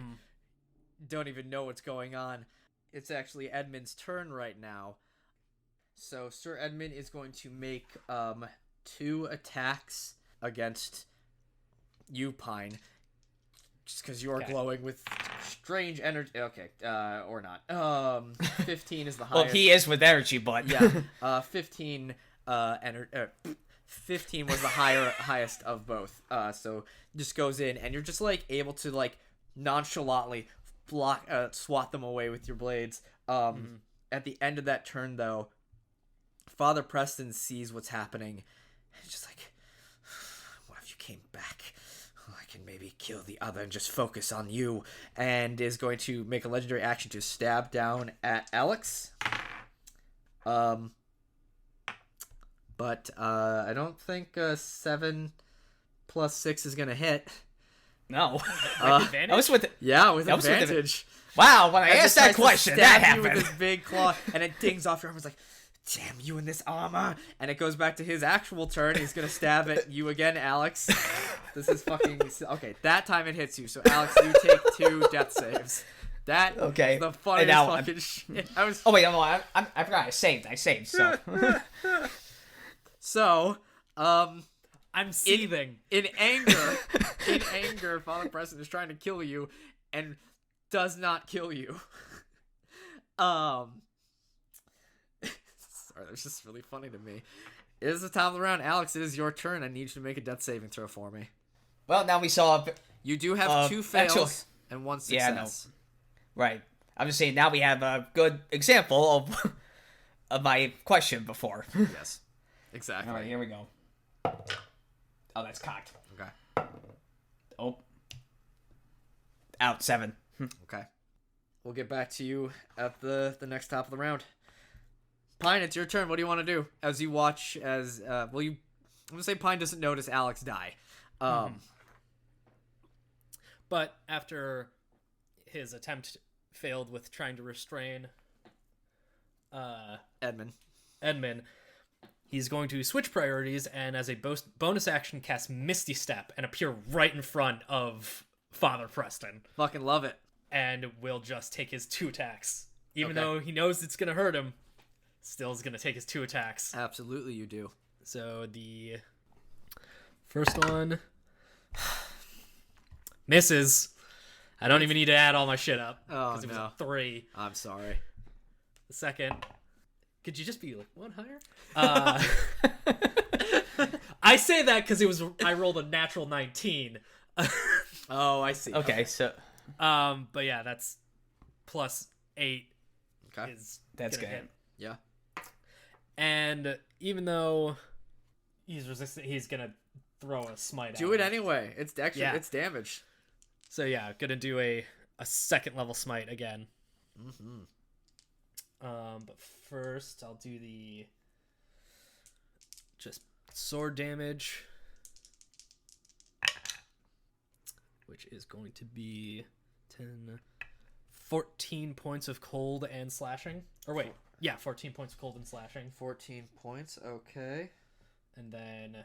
don't even know what's going on. It's actually Edmund's turn right now. So Syr Edmund is going to make 2 attacks against you, Pine. Just because you are glowing with strange energy. Okay, or not. 15 is the highest. Well, he is with energy, but... Yeah, 15 15 was the highest of both. So just goes in, and you're just, like, able to, like, nonchalantly swat them away with your blades. At the end of that turn, though, Father Preston sees what's happening. He's just like, what if you came back? I can maybe kill the other and just focus on you. And is going to make a legendary action to stab down at Alex. But I don't think 7 plus 6 is going to hit. No. Advantage? I was with... Yeah, with That was with advantage. Wow, when I As it asked that tries to question, stab that you happened. with his big claw, and it dings off your arm. It's like, damn you in this armor. And it goes back to his actual turn. He's going to stab at you again, Alex. This is fucking... Okay, that time it hits you. So, Alex, you take 2 death saves. That is the funniest fucking shit. Oh, wait, I forgot. I saved, so... So, I'm seething. In anger, Father Preston is trying to kill you and does not kill you. Sorry, that's just really funny to me. It is the top of the round. Alex, it is your turn. I need you to make a death saving throw for me. Well, now we saw... You do have 2 fails actually, and 1 success. Yeah, no. Right. I'm just saying, now we have a good example of my question before. Yes. Exactly. All right, here we go. Oh, that's cocked. Okay. Oh. Out 7. Okay. We'll get back to you at the next top of the round. Pine, it's your turn. What do you want to do? As you watch as... I'm going to say Pine doesn't notice Alex die. But after his attempt failed with trying to restrain Edmund, he's going to switch priorities and as a bonus action cast Misty Step and appear right in front of Father Preston. Fucking love it. And will just take his 2 attacks. Even Okay. though he knows it's going to hurt him, still is going to take his 2 attacks. Absolutely you do. So the first one misses. I don't even need to add all my shit up. Oh, Because it was no. a 3. I'm sorry. The second... Could you just be like 1 higher? I say that because I rolled a natural 19. Oh, I see. Okay, so... But yeah, that's plus 8 Okay. is That's gonna good. hit. Yeah. And even though he's resistant, he's gonna throw a smite. Do at it him. anyway. It's actually Yeah. it's damage. So yeah, gonna do a second level smite again. But first, I'll do the just sword damage, which is going to be 14 points of cold and slashing. Or wait, yeah, 14 points of cold and slashing. 14 points, okay. And then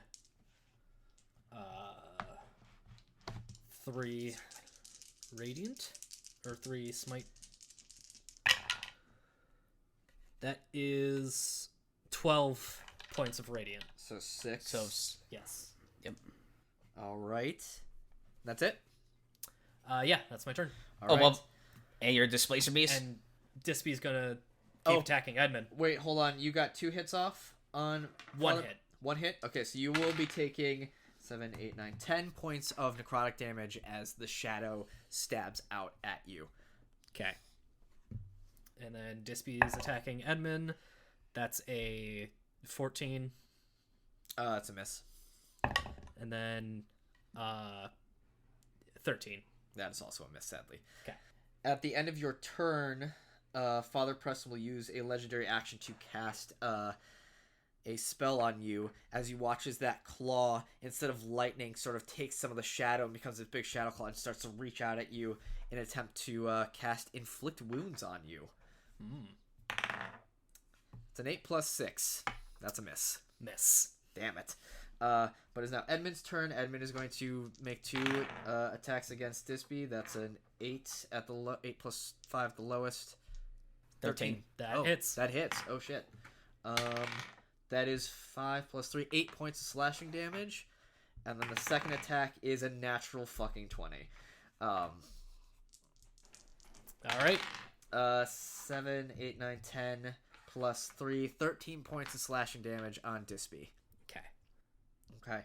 3 radiant, or 3 smite. That is 12 points of radiant. So 6. So, Yes. yep. All right. That's it? Yeah, that's my turn. All right. Well, and your displacer beast? And Dispy's gonna keep attacking Edmund. Wait, hold on. You got 2 hits off on... One hit. 1 hit? Okay, so you will be taking 7, 8, 9, 10 points of necrotic damage as the shadow stabs out at you. Okay. And then Dispy is attacking Edmund. That's a 14. It's a miss. And then 13. That is also a miss, sadly. Okay. At the end of your turn, Father Preston will use a legendary action to cast a spell on you as you watch as that claw, instead of lightning, sort of takes some of the shadow and becomes this big shadow claw and starts to reach out at you in an attempt to cast Inflict Wounds on you. It's an 8 plus 6. That's a miss. Miss. Damn it. But it's now Edmund's turn. Edmund is going to make 2 attacks against Dispy. That's an 8 at the 8 plus 5, the lowest. 13. That hits. That hits. Oh shit. That is 5 plus 3, 8 points of slashing damage, and then the second attack is a natural fucking 20. All right. 7, 8, 9, 10 plus 3, 13 points of slashing damage on Dispy. Okay. Okay.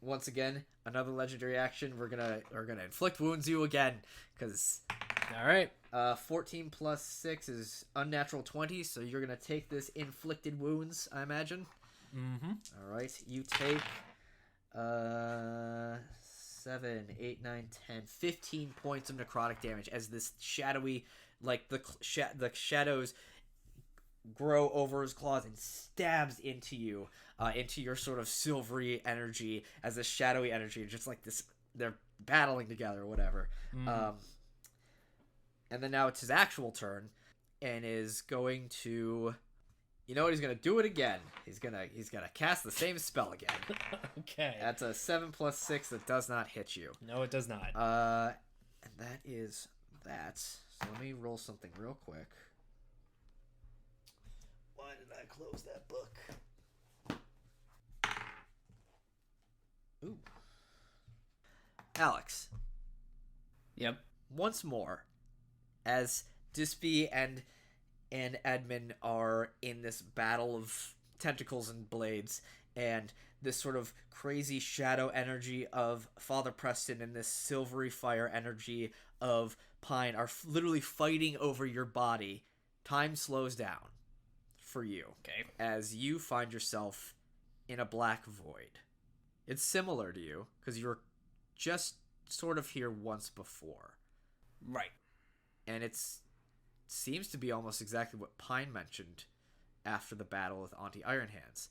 Once again, another legendary action. We're gonna inflict wounds you again, because All right. 14 plus 6 is unnatural 20, so you're gonna take this inflicted wounds, I imagine. Mm-hmm. All right, you take 7, 8, 9, 10, 15 points of necrotic damage as this shadowy, like the shadows grow over his claws and stabs into you, into your sort of silvery energy, as the shadowy energy, just like this, they're battling together or whatever. And then now it's his actual turn, and is going to, you know what, he's gonna do it again. He's gonna cast the same spell again. Okay. That's a 7 plus 6 that does not hit you. No, it does not. And that is that. So let me roll something real quick. Why did I close that book? Ooh. Alex. Yep. Once more, as Dispy and Edmund are in this battle of tentacles and blades, and this sort of crazy shadow energy of Father Preston and this silvery fire energy of Pine are literally fighting over your body, time slows down for you. Okay. As you find yourself in a black void. It's similar to you, because you were just sort of here once before. Right. And seems to be almost exactly what Pine mentioned after the battle with Auntie Ironhands.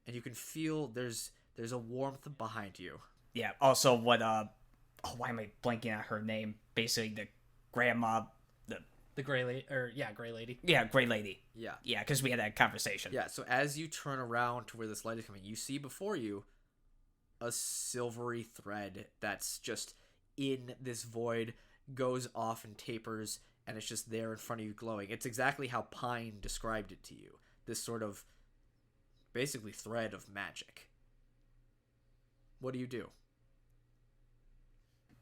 And you can feel there's a warmth behind you. Yeah, also what, why am I blanking on her name? Basically, the grandma, The gray lady, gray lady. Yeah, Gray Lady. Yeah. Yeah, because we had that conversation. Yeah, so as you turn around to where this light is coming, you see before you a silvery thread that's just in this void, goes off and tapers, and it's just there in front of you glowing. It's exactly how Pine described it to you. This sort of, basically, thread of magic. What do you do?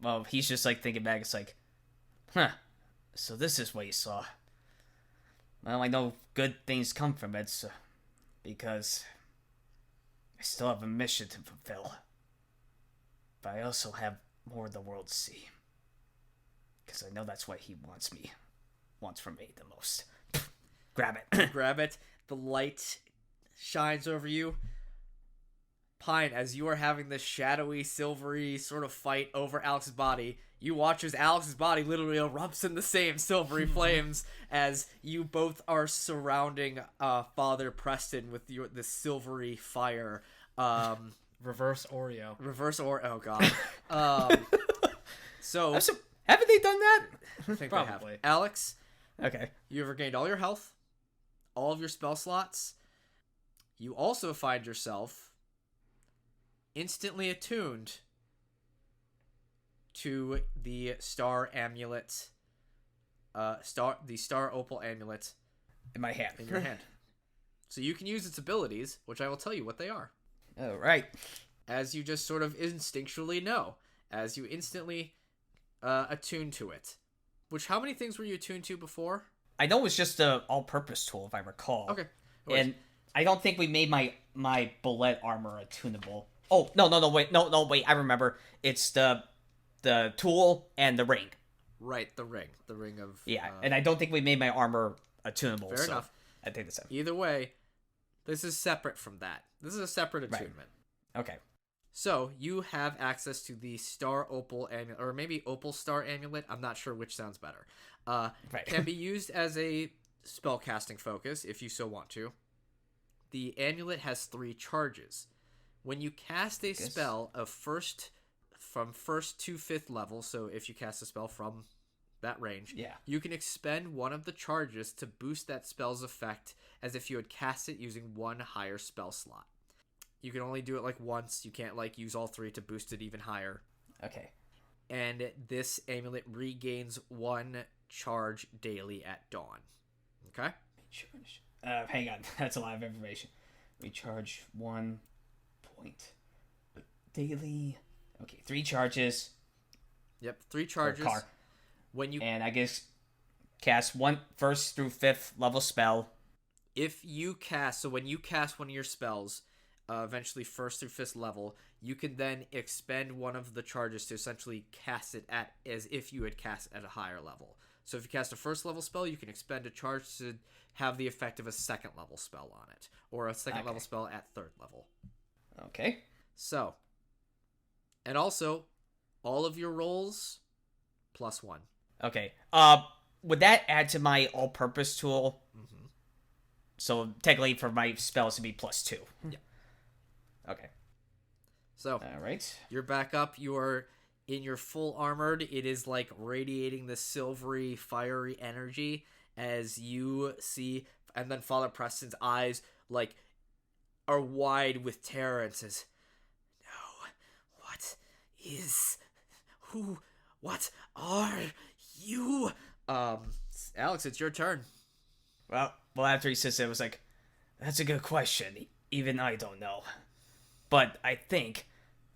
Well, he's just like thinking back. It's like, huh. So this is what you saw. Well, I know good things come from it, so, because I still have a mission to fulfill. But I also have more of the world to see. Because I know that's what he wants from me the most. Grab it. Grab it. The light shines over you. Pine, as you are having this shadowy, silvery sort of fight over Alex's body, you watch as Alex's body literally erupts in the same silvery flames as you both are surrounding Father Preston with this silvery fire. Reverse Oreo. Oh god. So haven't they done that? I think Probably. they have. Alex, Okay. you have regained all your health, all of your spell slots. You also find yourself instantly attuned to the star amulet, the star opal amulet In my hand. in your hand. So you can use its abilities, which I will tell you what they are, All right. as you just sort of instinctually know, as you instantly attune to it. Which, how many things were you attuned to before? I know it's just a all-purpose tool, if I recall. Okay. And I don't think we made my bullet armor attunable. Oh, no, wait, I remember. It's the tool and the ring. Right, the ring of... Yeah, and I don't think we made my armor attunable. Fair enough. I think that's it. Either way, this is separate from that. This is a separate attunement. Okay. So, you have access to the Star Opal Amulet, or maybe Opal Star Amulet. I'm not sure which sounds better. Right. Can be used as a spellcasting focus, if you so want to. The amulet has 3 charges. When you cast a spell from 1st to 5th level, so if you cast a spell from that range, you can expend one of the charges to boost that spell's effect as if you had cast it using one higher spell slot. You can only do it like once. You can't like use all 3 to boost it even higher. Okay. And this amulet regains 1 charge daily at dawn. Okay? Hang on. That's a lot of information. Recharge 1 point daily. Okay, 3 charges. Yep, 3 charges. When you and I guess cast 1st through 5th level spell. If you cast, so when you cast one of your spells, eventually 1st through 5th level, you can then expend one of the charges to essentially cast it at as if you had cast at a higher level. So if you cast a 1st level spell, you can expend a charge to have the effect of a 2nd level spell on it, or a 2nd level spell at 3rd level. Okay. So, and also, all of your rolls +1. Okay. Would that add to my all-purpose tool? Mm-hmm. So technically, for my spells to be +2. Yeah. Okay. So, all right. You're back up. You are in your full armored. It is like radiating this silvery, fiery energy as you see, and then Father Preston's eyes like are wide with terror and says, "No, what are you?" Alex, it's your turn. Well, after he says it, it was like, that's a good question. Even I don't know. But I think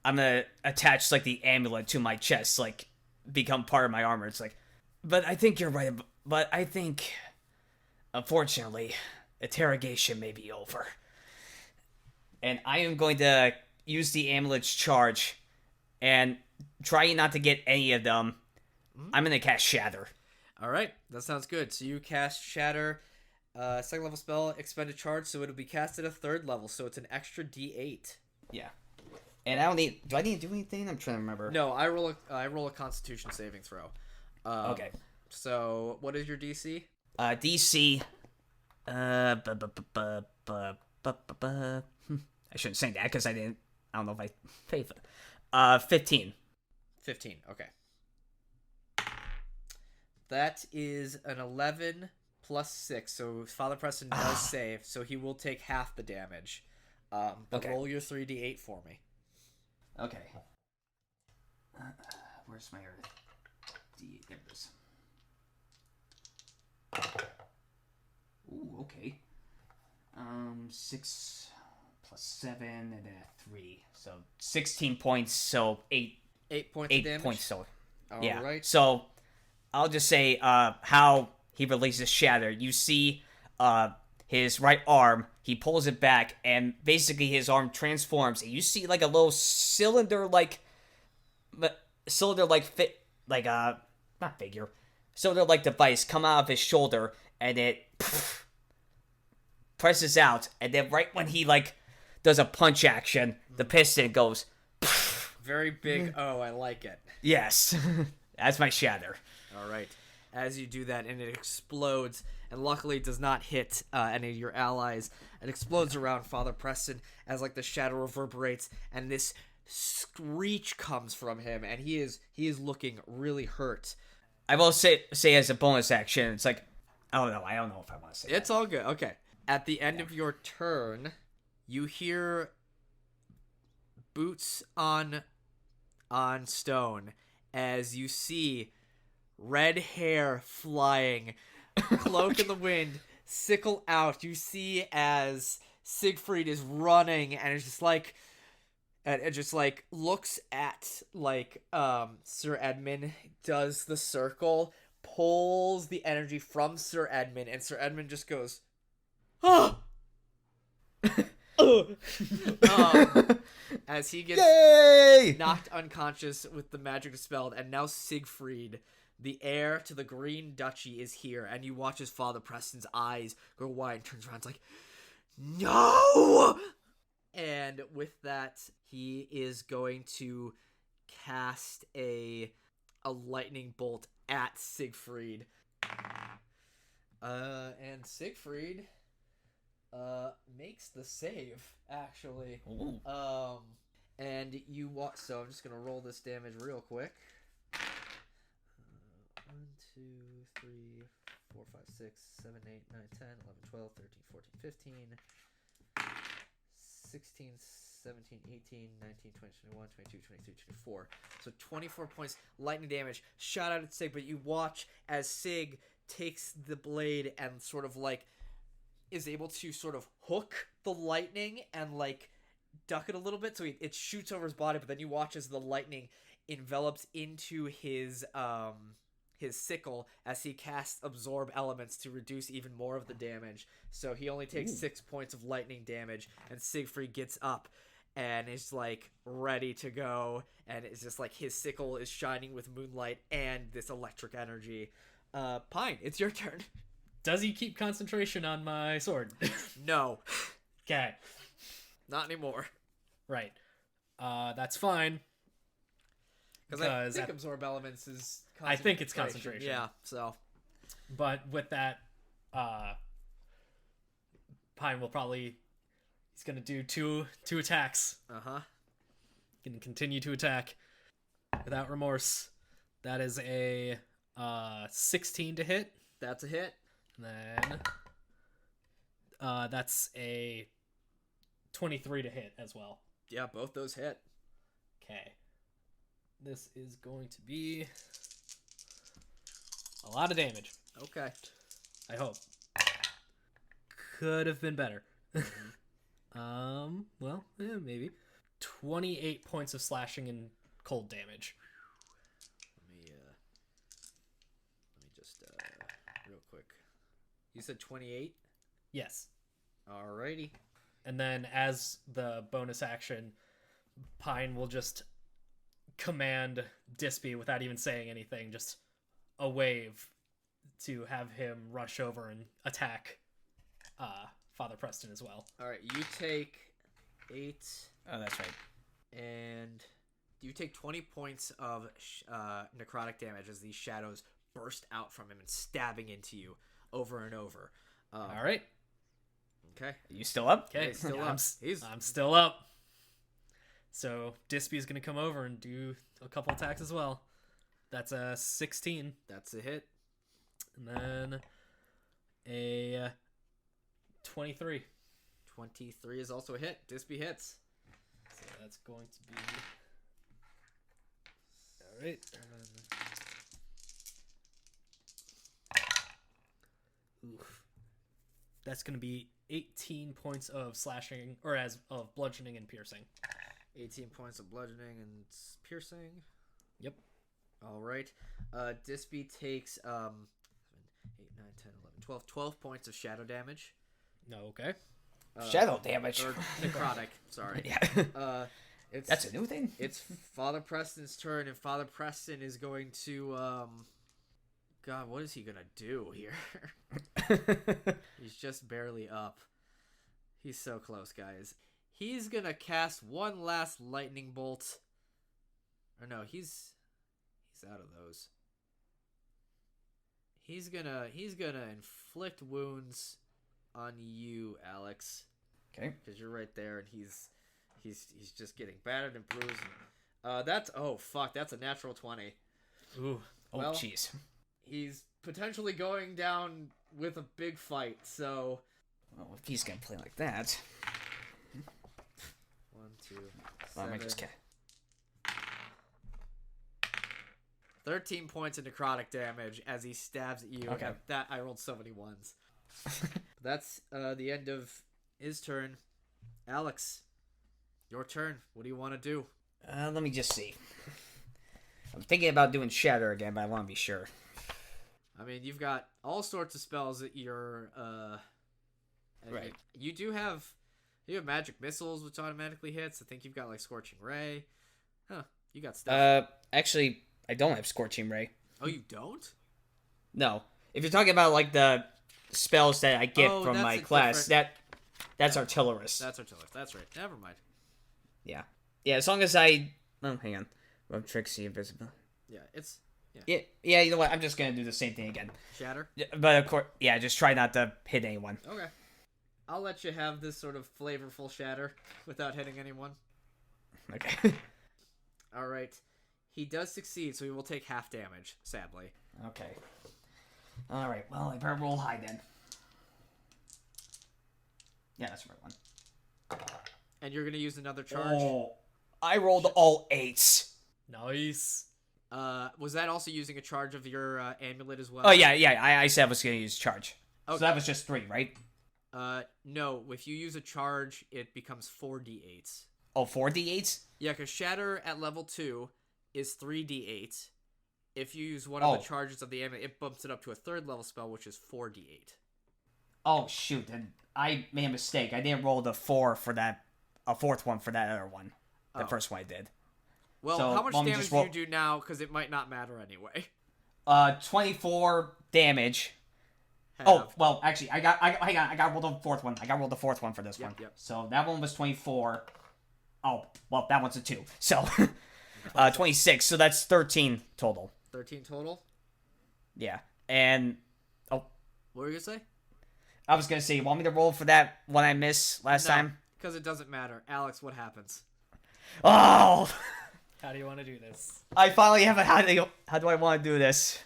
I'm gonna attach, like, the amulet to my chest, like, become part of my armor. It's like, but I think you're right. But I think, unfortunately, interrogation may be over. And I am going to use the amulet's charge and try not to get any of them. I'm gonna cast Shatter. All right, that sounds good. So you cast Shatter, 2nd level spell, expend a charge, so it'll be cast at a 3rd level, so it's an extra D8. Yeah. And I don't need... Do I need to do anything? I'm trying to remember. No, I roll a Constitution saving throw. Okay. So, what is your DC? DC... I shouldn't say that, because I don't know if I paid for it. 15. 15, okay. That is an 11 plus 6, so Father Preston does save, so he will take half the damage. But roll your 3d8 for me. Okay. Where's my D8? There it is. Ooh, okay. 6 plus 7 and then 3. So 16 points, so 8. 8 points of damage? 8 points, so... All right. So, I'll just say how he releases Shatter. You see his right arm, he pulls it back, and basically his arm transforms, and you see like a little cylinder-like device come out of his shoulder, and it presses out, and then right when he like does a punch action, the piston goes Very big I like it. yes. That's my shatter. All right. As you do that, and it explodes, and luckily it does not hit any of your allies. It explodes around Father Preston as like the shadow reverberates, and this screech comes from him, and he is looking really hurt. I will say as a bonus action, it's like, oh no, I don't know if I want to say It's all good. Okay. At the end of your turn, you hear boots on stone as you see red hair flying, cloak in the wind, sickle out. You see as Siegfried is running and it's just like, and it just like looks at like Syr Edmund, does the circle, pulls the energy from Syr Edmund, and Syr Edmund just goes, oh. As he gets knocked unconscious with the magic dispelled, and now Siegfried, the heir to the Green Duchy, is here, and you watch as Father Preston's eyes go wide and turns around. It's like, no! And with that, he is going to cast a lightning bolt at Siegfried. And Siegfried makes the save, actually. Ooh. And you watch. So I'm just gonna roll this damage real quick. 1, 2, 3, 4, 5, 6, 7, 8, 9, 10, 11, 12, 13, 14, 15, 16, 17, 18, 19, 20, 21, 22, 23, 24. So 24 points lightning damage shot out at Sig, but you watch as Sig takes the blade and sort of like is able to sort of hook the lightning and like duck it a little bit, so it shoots over his body, but then you watch as the lightning envelops into his sickle as he casts absorb elements to reduce even more of the damage. So he only takes 6 points of lightning damage, and Siegfried gets up and is like ready to go, and it's just like his sickle is shining with moonlight and this electric energy. Pine, it's your turn. Does he keep concentration on my sword? No. Okay. Not anymore. Right. That's fine. Because I think absorb elements is concentration. I think it's concentration. Yeah, so. But with that, Pine will probably... He's going to do two attacks. Uh-huh. Going to continue to attack without remorse. That is a 16 to hit. That's a hit. And then that's a 23 to hit as well. Yeah, both those hit. Okay. This is going to be a lot of damage. Okay. I hope. Could have been better. Well, yeah, maybe. 28 points of slashing and cold damage. Let me just real quick. You said 28? Yes. Alrighty. And then as the bonus action, Pine will just command Dispy without even saying anything, just a wave to have him rush over and attack Father Preston as well. Alright, you take 8. Oh, that's right. And you take 20 points of necrotic damage as these shadows burst out from him and stabbing into you over and over. All right. Okay. Are you still up? Okay. He's still up. I'm still up. So Dispy is going to come over and do a couple attacks as well. That's a 16. That's a hit. And then a 23. 23 is also a hit. Dispy hits. So that's going to be... All right. Oof. That's going to be 18 points of slashing, or of bludgeoning and piercing. 18 points of bludgeoning and piercing. Yep. All right. Dispy takes 7, 8, 9, 10, 11, 12. 12 points of shadow damage. No, okay. Shadow damage. Or necrotic, sorry. Yeah. That's a new thing. It's Father Preston's turn, and Father Preston is going to... God, what is he going to do here? He's just barely up. He's so close, guys. He's going to cast one last lightning bolt. Or no, he's He's out of those. He's gonna inflict wounds on you, Alex. Okay. Because you're right there, and he's just getting battered and bruised. That's a natural 20. Ooh. Oh, Well, jeez. He's potentially going down with a big fight. So, Well, if he's gonna play like that, 1, 2, I might 7, just 13 points of necrotic damage as he stabs at you. Okay. And that I rolled so many ones. That's the end of his turn. Alex, your turn. What do you want to do? Let me just see. I'm thinking about doing Shatter again, but I want to be sure. I mean, you've got all sorts of spells that you're Right. You have magic missiles, which automatically hits. I think you've got like Scorching Ray. Huh? You got stuff. Actually, I don't have Scorching Ray. Oh, you don't? No. If you're talking about like the spells that I get from that's my a class, different- that's Artillerist. That's Artillery. That's right. Never mind. Yeah. Yeah, as long as I... Oh, hang on. Web Trixie, Invisible. Yeah, it's Yeah, you know what? I'm just going to do the same thing again. Shatter. Yeah, but of course, yeah, just try not to hit anyone. Okay. I'll let you have this sort of flavorful shatter without hitting anyone. Okay. All right. He does succeed, so he will take half damage, sadly. Okay. Alright, well, I better roll high then. Yeah, that's the right one. And you're going to use another charge. Oh, I rolled all 8s. Nice. Was that also using a charge of your amulet as well? Oh, yeah, I said I was going to use charge. Okay. So that was just 3, right? No. If you use a charge, it becomes 4d8s. Oh, 4d8s? Yeah, because Shatter at level 2 is 3d8. If you use one of the charges of the amulet, it bumps it up to a 3rd level spell, which is 4d8. Oh, shoot. Then I made a mistake. I didn't roll the 4 for that, a 4th one for that other one. The first one I did. Well, So, how much let me damage just do roll- you do now? Because it might not matter anyway. 24 damage. Have. Oh, well, actually, I got rolled the 4th one. I got rolled the 4th one for this one. Yep. So that one was 24. Oh, well, that one's a 2. So, 26. So that's 13 total. 13 total? Yeah. And, What were you going to say? I was going to say, you want me to roll for that one I missed last time? Because it doesn't matter. Alex, what happens? Oh! How do you want to do this? I finally have a how do I want to do this?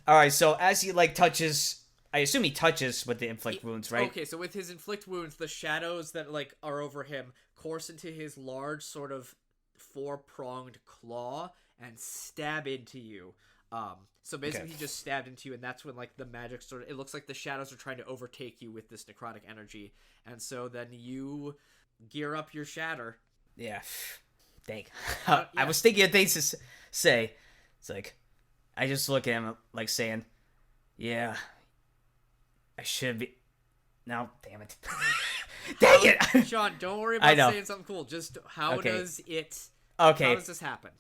Alright, so as he, like, touches... I assume he touches with the inflict wounds, right? Okay, so with his inflict wounds, the shadows that like are over him course into his large sort of 4-pronged claw and stab into you. So basically he just stabbed into you, and that's when like the magic sort of, it looks like the shadows are trying to overtake you with this necrotic energy. And so then you gear up your shatter. Yeah. Dang. Yeah. I was thinking of things to say. It's like, I just look at him like saying, yeah, I should be. No, damn it. Dang it! Sean, don't worry I know. about saying something cool. Just how Okay. does it, Okay. how does this happen?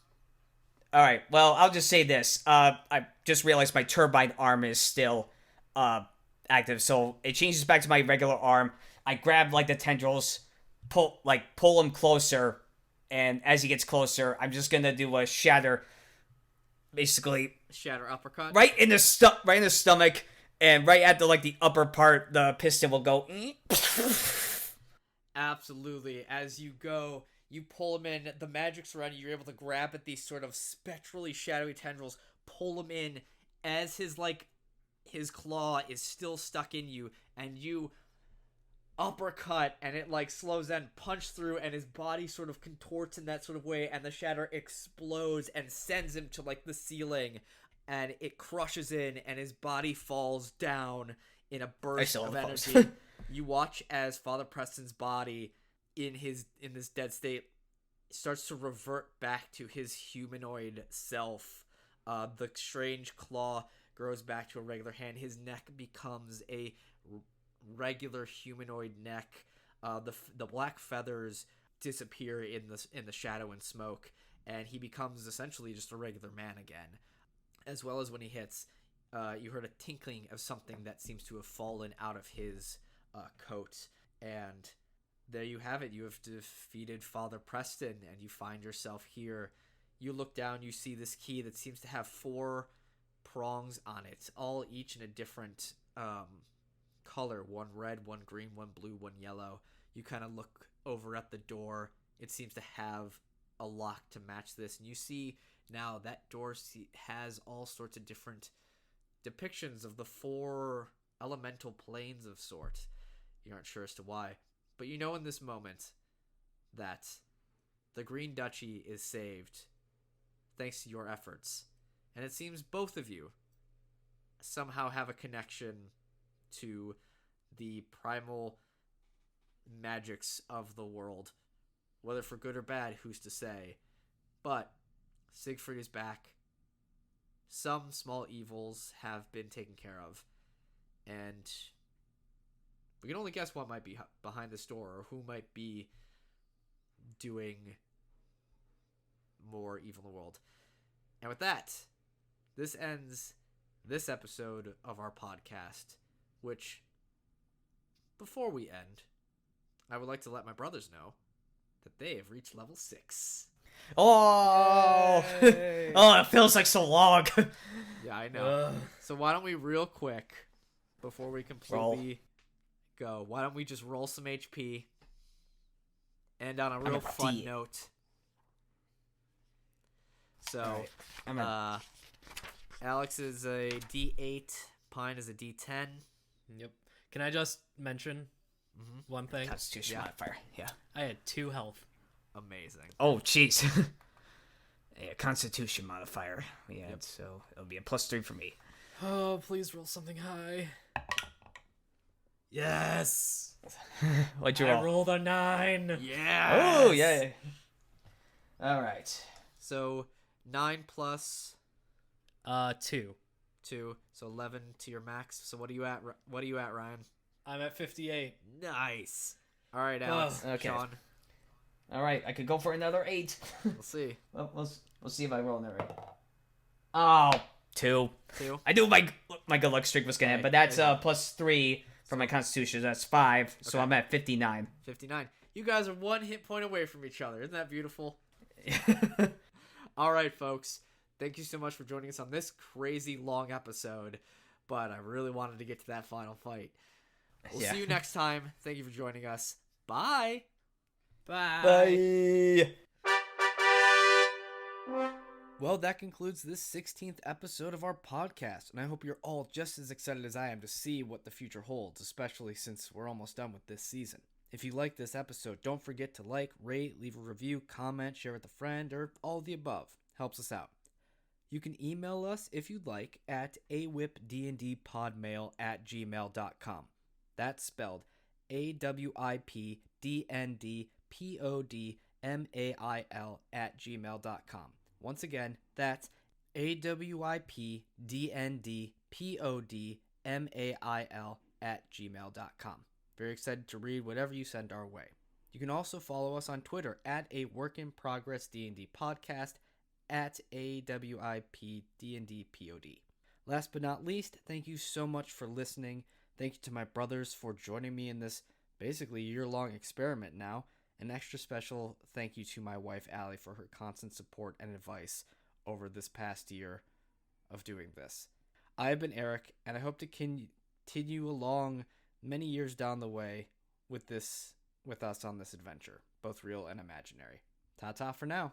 Alright, well, I'll just say this. I just realized my turbine arm is still active, so it changes back to my regular arm. I grab, like, the tendrils, pull him closer, and as he gets closer, I'm just gonna do a shatter, basically, Shatter uppercut? right in the stomach, and right at the upper part, the piston will go. Absolutely. As you go, you pull him in. The magic's around you. You're able to grab at these sort of spectrally shadowy tendrils, pull him in as his claw is still stuck in you, and you uppercut, and it slows down, punch through, and his body sort of contorts in that sort of way, and the shatter explodes and sends him to the ceiling, and it crushes in, and his body falls down in a burst of energy. You watch as Father Preston's body in this dead state starts to revert back to his humanoid self. The strange claw grows back to a regular hand. His neck becomes a regular humanoid neck. The black feathers disappear in the shadow and smoke, and he becomes essentially just a regular man again. As well as when he hits, you heard a tinkling of something that seems to have fallen out of his coat, and there you have it. You have defeated Father Preston, and you find yourself here. you look down, you see this key that seems to have 4 prongs on it, all each in a different color. One red, one green, one blue, one yellow. You kind of look over at the door. It seems to have a lock to match this, and you see now that door has all sorts of different depictions of the 4 elemental planes of sort. You aren't sure as to why, but you know in this moment that the Green Duchy is saved thanks to your efforts. And it seems both of you somehow have a connection to the primal magics of the world. Whether for good or bad, who's to say? But Siegfried is back. Some small evils have been taken care of. And we can only guess what might be behind this door, or who might be doing more evil in the world. And with that, this ends this episode of our podcast, which, before we end, I would like to let my brothers know that they have reached level 6. Oh! Oh, it feels like so long. Yeah, I know. So why don't we real quick, before we completely go, why don't we just roll some HP, end on a real fun note. So, right. Alex is a D8, Pine is a D10. Yep. Can I just mention one thing? Constitution modifier. Yeah. I had 2 health. Amazing. Oh, jeez. Yeah, Constitution modifier. Yeah, so it'll be a +3 for me. Oh, please roll something high. Yes. What'd you I roll? rolled a 9. Yeah. Oh, yeah. All right. So 9 plus 2. 2, so 11 to your max. So what are you at? What are you at, Ryan? I'm at 58. Nice. All right, Alex. Okay. Sean. All right, I could go for another 8. We'll see. Well, we'll see if I roll another 8. Oh, 2. 2. I knew my good luck streak was gonna end, but that's Okay. +3 for my Constitution. That's 5, so Okay. I'm at 59. 59. You guys are 1 hit point away from each other. Isn't that beautiful? All right, folks. Thank you so much for joining us on this crazy long episode, but I really wanted to get to that final fight. We'll see you next time. Thank you for joining us. Bye. Bye. Well, that concludes this 16th episode of our podcast, and I hope you're all just as excited as I am to see what the future holds, especially since we're almost done with this season. If you like this episode, don't forget to like, rate, leave a review, comment, share with a friend, or all of the above. Helps us out. You can email us if you'd like at awipdndpodmail@gmail.com. That's spelled awipdndpodmail@gmail.com. Once again, that's awipdndpodmail@gmail.com. Very excited to read whatever you send our way. You can also follow us on Twitter at a work in progress D&D podcast at awipdndpod. Last but not least, thank you so much for listening. Thank you to my brothers for joining me in this basically year-long experiment now. An extra special thank you to my wife Allie for her constant support and advice over this past year of doing this. I have been Eric, and I hope to continue along many years down the way with us on this adventure, both real and imaginary. Ta-ta for now.